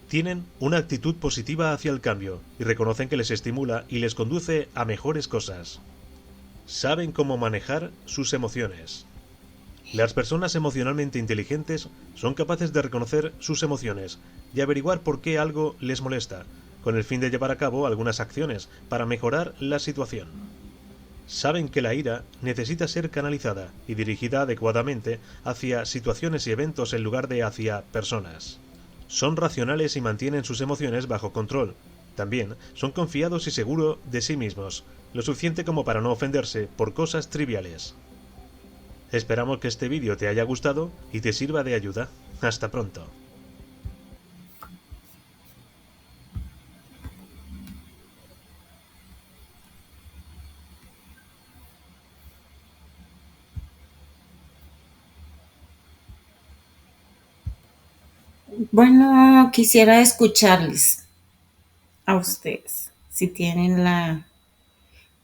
Tienen una actitud positiva hacia el cambio y reconocen que les estimula y les conduce a mejores cosas. Saben cómo manejar sus emociones. Las personas emocionalmente inteligentes son capaces de reconocer sus emociones y averiguar por qué algo les molesta, con el fin de llevar a cabo algunas acciones para mejorar la situación. Saben que la ira necesita ser canalizada y dirigida adecuadamente hacia situaciones y eventos en lugar de hacia personas. Son racionales y mantienen sus emociones bajo control. También son confiados y seguros de sí mismos, lo suficiente como para no ofenderse por cosas triviales. Esperamos que este vídeo te haya gustado y te sirva de ayuda. Hasta pronto. Bueno, quisiera escucharles a ustedes, si tienen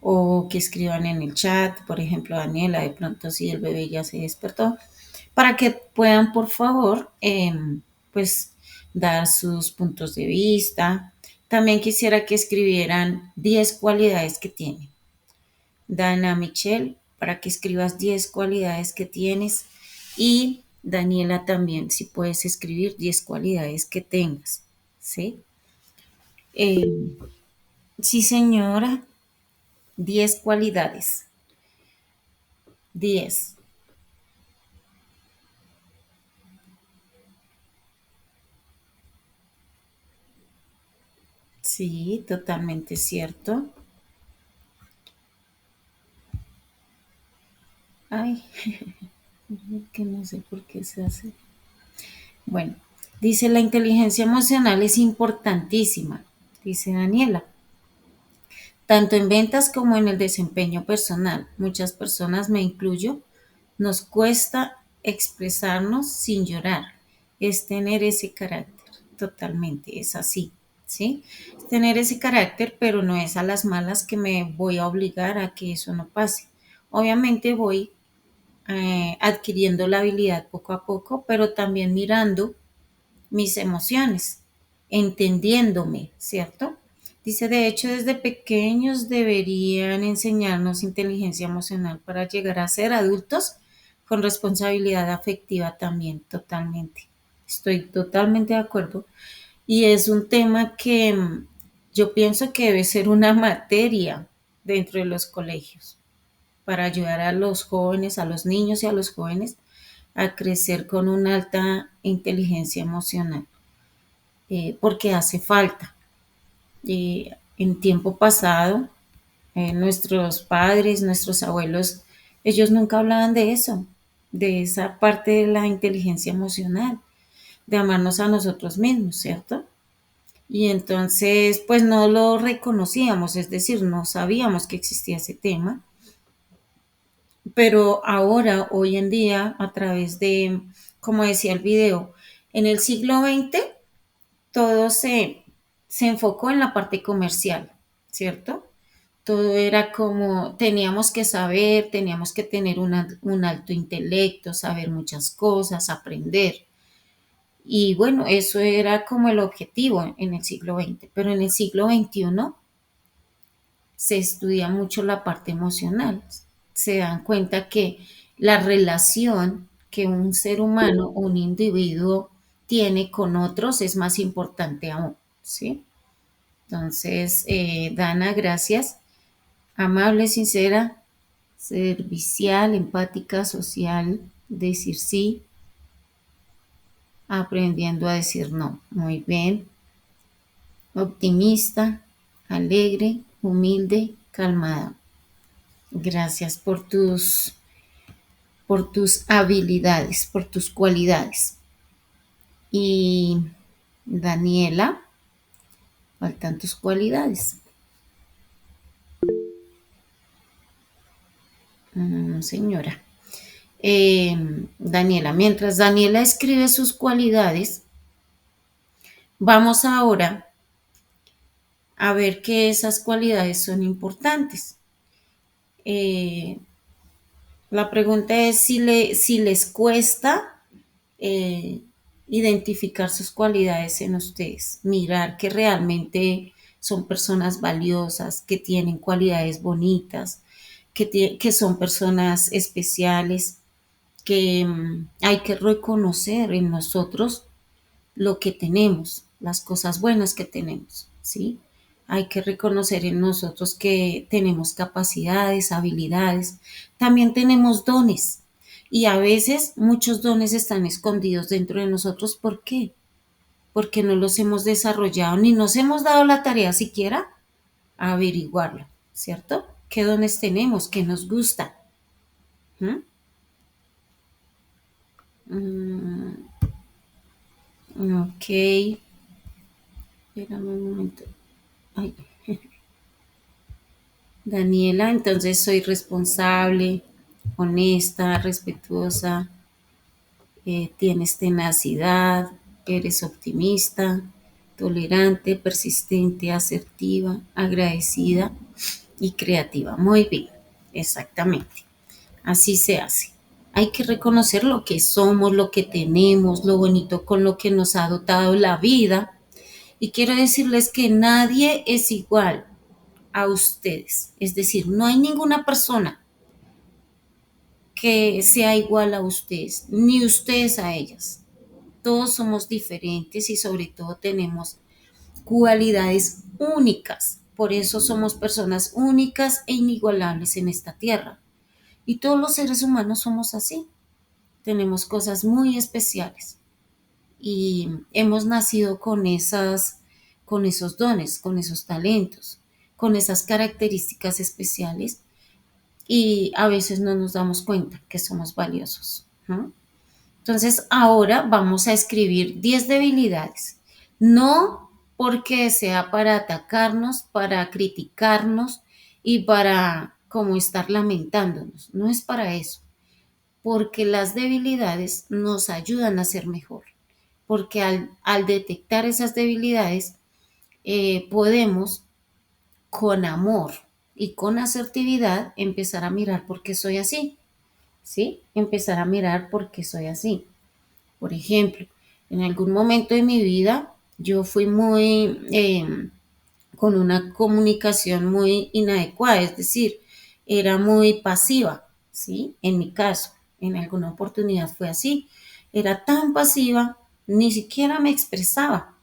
o que escriban en el chat, por ejemplo, Daniela, de pronto si el bebé ya se despertó, para que puedan, por favor, pues dar sus puntos de vista. También quisiera que escribieran 10 cualidades que tienen. Dana Michelle, para que escribas 10 cualidades que tienes. Y Daniela también, si puedes escribir 10 cualidades que tengas. ¿Sí? Sí, señora. 10 cualidades. 10. Sí, totalmente cierto. Ay, que no sé por qué se hace. Bueno, dice la inteligencia emocional es importantísima, dice Daniela, tanto en ventas como en el desempeño personal. Muchas personas, me incluyo, nos cuesta expresarnos sin llorar. Es tener ese carácter, totalmente, es así, ¿sí? Es tener ese carácter, pero no es a las malas que me voy a obligar a que eso no pase. Obviamente voy adquiriendo la habilidad poco a poco, pero también mirando mis emociones, entendiéndome, ¿cierto? Dice, de hecho, desde pequeños deberían enseñarnos inteligencia emocional para llegar a ser adultos con responsabilidad afectiva también, totalmente. Estoy totalmente de acuerdo. Y es un tema que yo pienso que debe ser una materia dentro de los colegios para ayudar a los jóvenes, a los niños y a los jóvenes a crecer con una alta inteligencia emocional, porque hace falta. En tiempo pasado, nuestros padres, nuestros abuelos, ellos nunca hablaban de eso, de esa parte de la inteligencia emocional, de amarnos a nosotros mismos, ¿cierto? Y entonces, pues no lo reconocíamos, es decir, no sabíamos que existía ese tema, pero ahora, hoy en día, a través de, como decía el video, en el siglo XX, todo se enfocó en la parte comercial, ¿cierto? Todo era como, teníamos que saber, teníamos que tener un alto intelecto, saber muchas cosas, aprender. Y bueno, eso era como el objetivo en el siglo XX, pero en el siglo XXI se estudia mucho la parte emocional. Se dan cuenta que la relación que un ser humano, un individuo tiene con otros es más importante aún, ¿sí? Entonces, Dana, gracias. Amable, sincera, servicial, empática, social, decir sí, aprendiendo a decir no. Muy bien. Optimista, alegre, humilde, calmada. Gracias por tus habilidades, por tus cualidades. Y Daniela, faltan tus cualidades. Señora. Daniela, mientras Daniela escribe sus cualidades, vamos ahora a ver que esas cualidades son importantes. Eh, la pregunta es si les cuesta identificar sus cualidades en ustedes, mirar que realmente son personas valiosas, que tienen cualidades bonitas, que son personas especiales, que hay que reconocer en nosotros lo que tenemos, las cosas buenas que tenemos, ¿sí? Hay que reconocer en nosotros que tenemos capacidades, habilidades, también tenemos dones y a veces muchos dones están escondidos dentro de nosotros. ¿Por qué? Porque no los hemos desarrollado ni nos hemos dado la tarea siquiera a averiguarlo, ¿cierto? ¿Qué dones tenemos? ¿Qué nos gusta? ¿Mm? Mm, ok, espérame un momento. Ay. Daniela, entonces soy responsable, honesta, respetuosa, tienes tenacidad, eres optimista, tolerante, persistente, asertiva, agradecida y creativa. Muy bien, exactamente. Así se hace. Hay que reconocer lo que somos, lo que tenemos, lo bonito con lo que nos ha dotado la vida. Y quiero decirles que nadie es igual a ustedes. Es decir, no hay ninguna persona que sea igual a ustedes, ni ustedes a ellas. Todos somos diferentes y sobre todo tenemos cualidades únicas. Por eso somos personas únicas e inigualables en esta tierra. Y todos los seres humanos somos así. Tenemos cosas muy especiales y hemos nacido con esos dones, con esos talentos, con esas características especiales y a veces no nos damos cuenta que somos valiosos, ¿no? Entonces, ahora vamos a escribir 10 debilidades. No porque sea para atacarnos, para criticarnos y para como estar lamentándonos. No es para eso. Porque las debilidades nos ayudan a ser mejor. Porque al detectar esas debilidades, podemos con amor y con asertividad empezar a mirar por qué soy así. ¿Sí? Empezar a mirar por qué soy así. Por ejemplo, en algún momento de mi vida yo fui muy con una comunicación muy inadecuada, es decir, era muy pasiva, ¿sí? En mi caso, en alguna oportunidad fue así, era tan pasiva, ni siquiera me expresaba.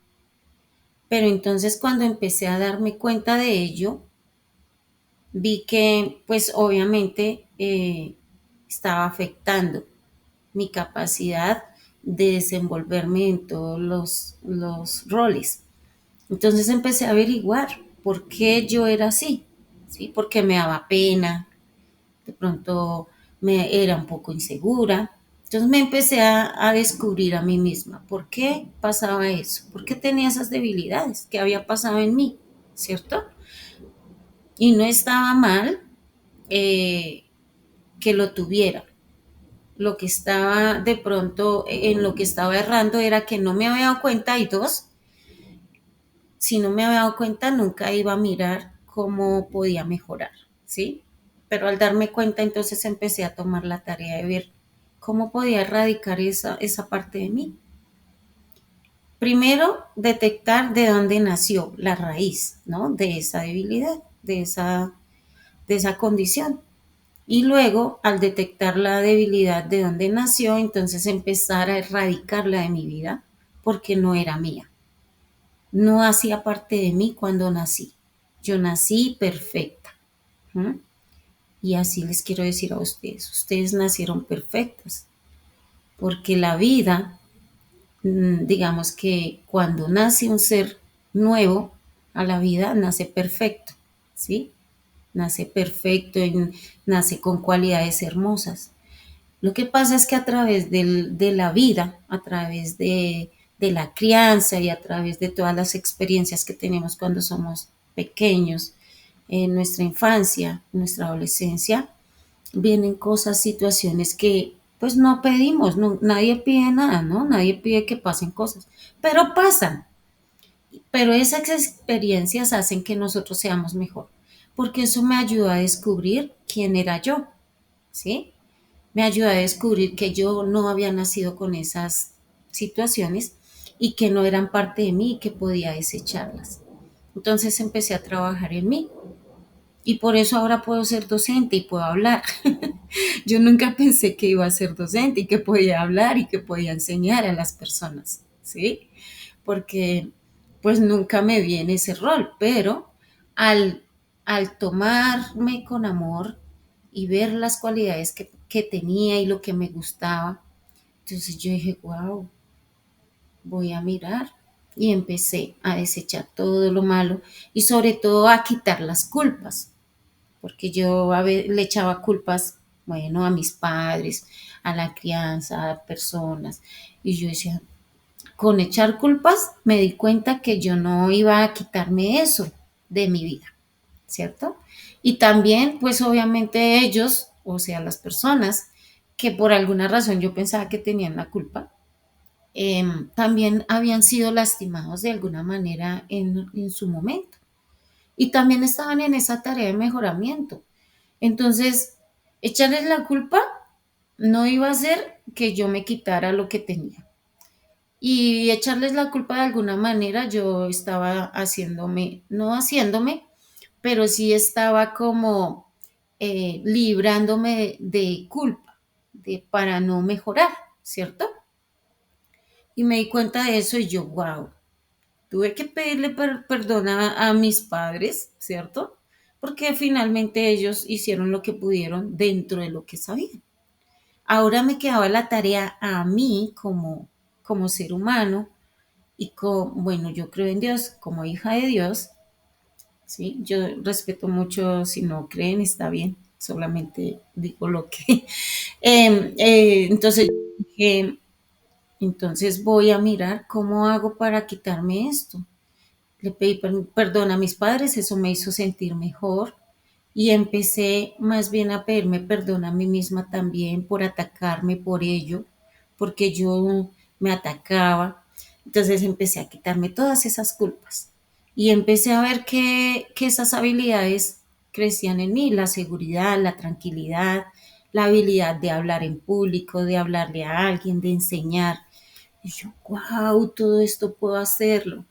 Pero entonces cuando empecé a darme cuenta de ello, vi que pues obviamente estaba afectando mi capacidad de desenvolverme en todos los roles. Entonces empecé a averiguar por qué yo era así, ¿sí? Porque me daba pena, de pronto me era un poco insegura. Entonces me empecé a descubrir a mí misma por qué pasaba eso, por qué tenía esas debilidades, qué había pasado en mí, ¿cierto? Y no estaba mal eh, que lo tuviera. Lo que estaba de pronto, en lo que estaba errando era que no me había dado cuenta, y dos, si no me había dado cuenta, nunca iba a mirar cómo podía mejorar, ¿sí? Pero al darme cuenta, entonces empecé a tomar la tarea de ver cómo podía erradicar esa parte de mí. Primero, detectar de dónde nació la raíz, ¿no? De esa debilidad, de esa condición. Y luego, al detectar la debilidad de dónde nació, entonces empezar a erradicarla de mi vida porque no era mía. No hacía parte de mí cuando nací. Yo nací perfecta. ¿Mm? Y así les quiero decir a ustedes, ustedes nacieron perfectas, porque la vida, digamos que cuando nace un ser nuevo a la vida, nace perfecto, ¿sí? Nace perfecto y nace con cualidades hermosas. Lo que pasa es que a través de la vida, a través de la crianza y a través de todas las experiencias que tenemos cuando somos pequeños, en nuestra infancia, en nuestra adolescencia, vienen cosas, situaciones que pues no pedimos, no, nadie pide nada, ¿no? Nadie pide que pasen cosas, pero pasan. Pero esas experiencias hacen que nosotros seamos mejor, porque eso me ayudó a descubrir quién era yo, ¿sí? Me ayudó a descubrir que yo no había nacido con esas situaciones y que no eran parte de mí y que podía desecharlas. Entonces empecé a trabajar en mí y por eso ahora puedo ser docente y puedo hablar. Yo nunca pensé que iba a ser docente y que podía hablar y que podía enseñar a las personas, ¿sí? Porque pues nunca me vi en ese rol, pero al, al tomarme con amor y ver las cualidades que tenía y lo que me gustaba, entonces yo dije, wow, voy a mirar. Y empecé a desechar todo lo malo y sobre todo a quitar las culpas, porque yo le echaba culpas, bueno, a mis padres, a la crianza, a personas, y yo decía, con echar culpas me di cuenta que yo no iba a quitarme eso de mi vida, ¿cierto? Y también, pues obviamente ellos, o sea, las personas que por alguna razón yo pensaba que tenían la culpa, también habían sido lastimados de alguna manera en su momento. Y también estaban en esa tarea de mejoramiento. Entonces, echarles la culpa no iba a hacer que yo me quitara lo que tenía. Y echarles la culpa de alguna manera, yo estaba haciéndome, no haciéndome, pero sí estaba como librándome de culpa, para no mejorar, ¿cierto? Y me di cuenta de eso y yo, wow, tuve que pedirle perdón a mis padres, ¿cierto? Porque finalmente ellos hicieron lo que pudieron dentro de lo que sabían. Ahora me quedaba la tarea a mí como ser humano y bueno, yo creo en Dios como hija de Dios, ¿sí? Yo respeto mucho, si no creen, está bien, solamente digo lo que... entonces dije, entonces voy a mirar cómo hago para quitarme esto. Le pedí perdón a mis padres, eso me hizo sentir mejor y empecé más bien a pedirme perdón a mí misma también por atacarme por ello, porque yo me atacaba. Entonces empecé a quitarme todas esas culpas y empecé a ver que esas habilidades crecían en mí, la seguridad, la tranquilidad, la habilidad de hablar en público, de hablarle a alguien, de enseñar. Y yo, wow, todo esto puedo hacerlo.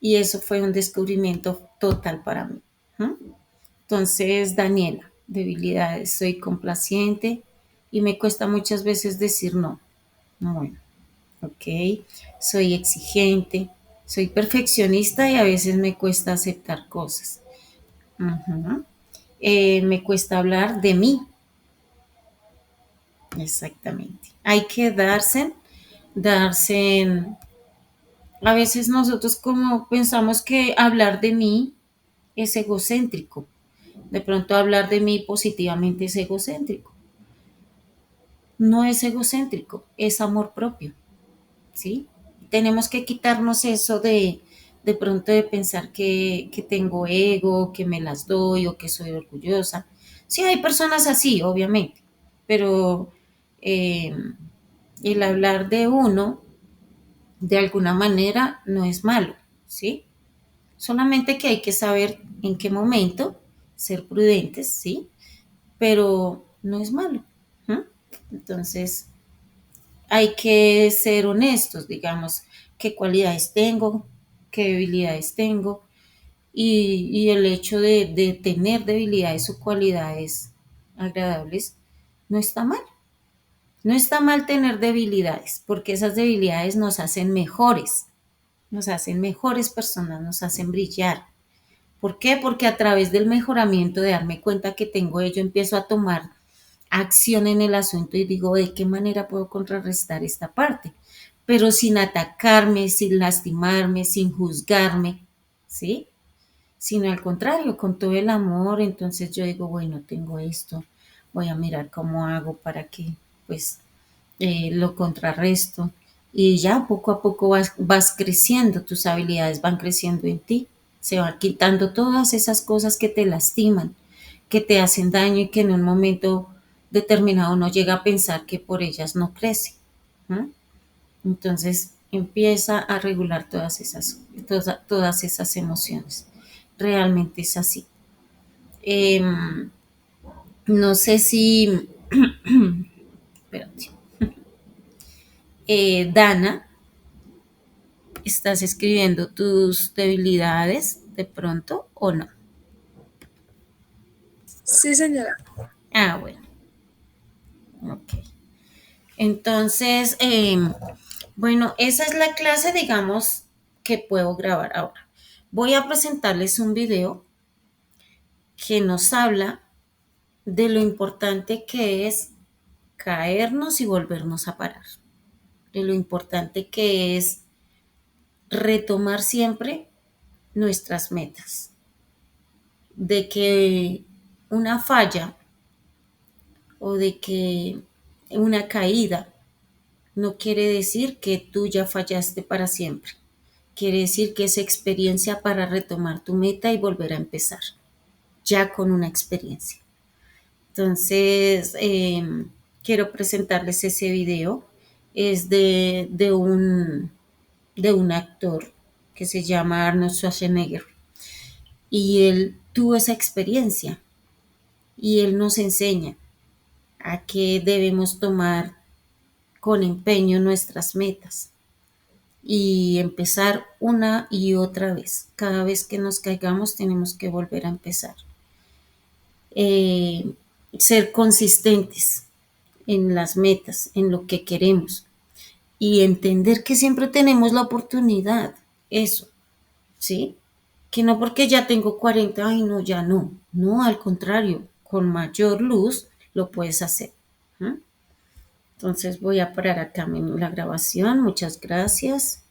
Y eso fue un descubrimiento total para mí. ¿Mm? Entonces, Daniela, debilidades, soy complaciente y me cuesta muchas veces decir no. Bueno, ok, soy exigente, soy perfeccionista y a veces me cuesta aceptar cosas. Ujú. Me cuesta hablar de mí, exactamente. Hay que darse, a veces nosotros como pensamos que hablar de mí es egocéntrico. De pronto hablar de mí positivamente es egocéntrico. No es egocéntrico, es amor propio, ¿sí? Tenemos que quitarnos eso de pronto de pensar que tengo ego, que me las doy o que soy orgullosa. Sí, hay personas así, obviamente, pero eh, el hablar de uno de alguna manera no es malo, ¿sí? Solamente que hay que saber en qué momento ser prudentes, ¿sí? Pero no es malo. ¿Mm? Entonces, hay que ser honestos, digamos, qué cualidades tengo, qué debilidades tengo, y el hecho de tener debilidades o cualidades agradables no está mal. No está mal tener debilidades, porque esas debilidades nos hacen mejores personas, nos hacen brillar. ¿Por qué? Porque a través del mejoramiento, de darme cuenta que tengo ello, empiezo a tomar acción en el asunto y digo, ¿de qué manera puedo contrarrestar esta parte? Pero sin atacarme, sin lastimarme, sin juzgarme, ¿sí? Sino al contrario, con todo el amor, entonces yo digo, bueno, tengo esto, voy a mirar cómo hago para que, pues, lo contrarresto. Y ya poco a poco vas creciendo, tus habilidades van creciendo en ti, se van quitando todas esas cosas que te lastiman, que te hacen daño y que en un momento determinado no llega a pensar que por ellas no crece. ¿No? Entonces empieza a regular todas esas emociones. Realmente es así. No sé si, espérate, Dana, ¿estás escribiendo tus debilidades de pronto o no? Sí, señora. Ah, bueno, ok. Entonces, bueno, esa es la clase, digamos, que puedo grabar ahora. Voy a presentarles un video que nos habla de lo importante que es caernos y volvernos a parar, de lo importante que es retomar siempre nuestras metas, de que una falla o de que una caída no quiere decir que tú ya fallaste para siempre. Quiere decir que es experiencia para retomar tu meta y volver a empezar, ya con una experiencia. Entonces, quiero presentarles ese video. Es de un actor que se llama Arnold Schwarzenegger. Y él tuvo esa experiencia y él nos enseña a que debemos tomar con empeño nuestras metas y empezar una y otra vez. Cada vez que nos caigamos tenemos que volver a empezar. Eh, Ser consistentes en las metas, en lo que queremos y entender que siempre tenemos la oportunidad, eso, ¿sí? Que no porque ya tengo 40, ay no, ya no, no, al contrario, con mayor luz lo puedes hacer. ¿Mm? Entonces voy a parar acá la grabación, muchas gracias.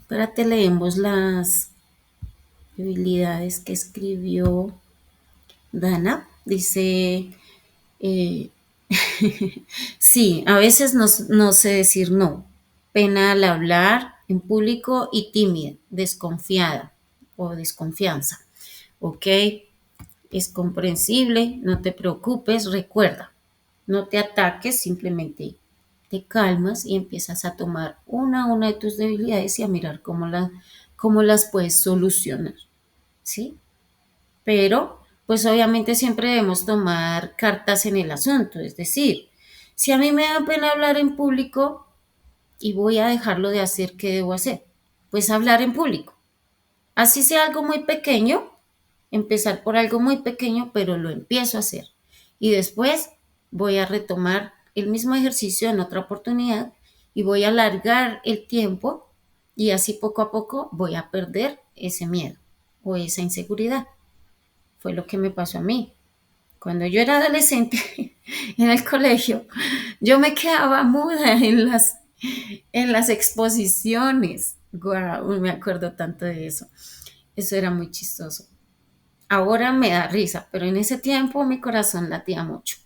Ahora te leemos las debilidades que escribió Dana. Dice, eh, sí, a veces no sé decir no. Pena al hablar en público y tímida, desconfiada o desconfianza. ¿Ok? Es comprensible, no te preocupes, recuerda, no te ataques, simplemente te calmas y empiezas a tomar una a una de tus debilidades y a mirar cómo las puedes solucionar. ¿Sí? Pero, pues obviamente siempre debemos tomar cartas en el asunto, es decir, si a mí me da pena hablar en público y voy a dejarlo de hacer, ¿qué debo hacer? Pues hablar en público. Así sea algo muy pequeño, empezar por algo muy pequeño, pero lo empiezo a hacer. Y después voy a retomar el mismo ejercicio en otra oportunidad y voy a alargar el tiempo y así poco a poco voy a perder ese miedo o esa inseguridad. Fue lo que me pasó a mí. Cuando yo era adolescente en el colegio, yo me quedaba muda en las exposiciones. Guau, me acuerdo tanto de eso. Eso era muy chistoso. Ahora me da risa, pero en ese tiempo mi corazón latía mucho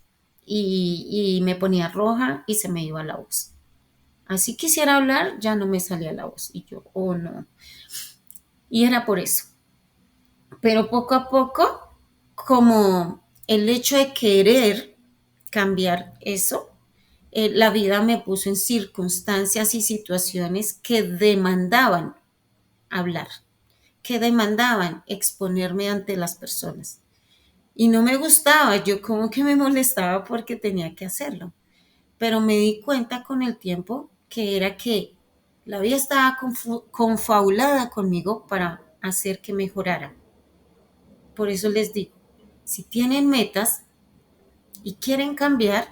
y me ponía roja y se me iba la voz. Así quisiera hablar, ya no me salía la voz y yo, oh no. Y era por eso. Pero poco a poco, como el hecho de querer cambiar eso, la vida me puso en circunstancias y situaciones que demandaban hablar, que demandaban exponerme ante las personas. Y no me gustaba, yo como que me molestaba porque tenía que hacerlo. Pero me di cuenta con el tiempo que era que la vida estaba confabulada conmigo para hacer que mejorara. Por eso les digo, si tienen metas y quieren cambiar,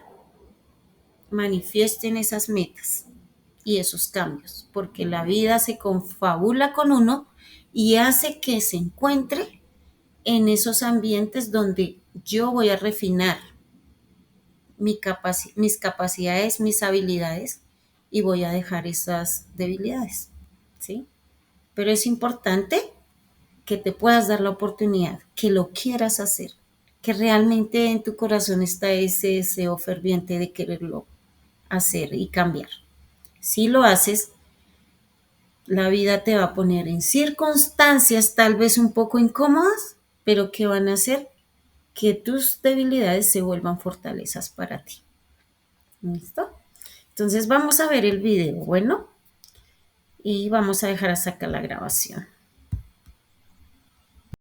manifiesten esas metas y esos cambios, porque la vida se confabula con uno y hace que se encuentre en esos ambientes donde yo voy a refinar mis capacidades, mis habilidades y voy a dejar esas debilidades, ¿sí? Pero es importante que te puedas dar la oportunidad, que lo quieras hacer, que realmente en tu corazón está ese deseo ferviente de quererlo hacer y cambiar. Si lo haces, la vida te va a poner en circunstancias tal vez un poco incómodas, pero que van a hacer que tus debilidades se vuelvan fortalezas para ti. ¿Listo? Entonces vamos a ver el video, bueno, y vamos a dejar hasta acá la grabación.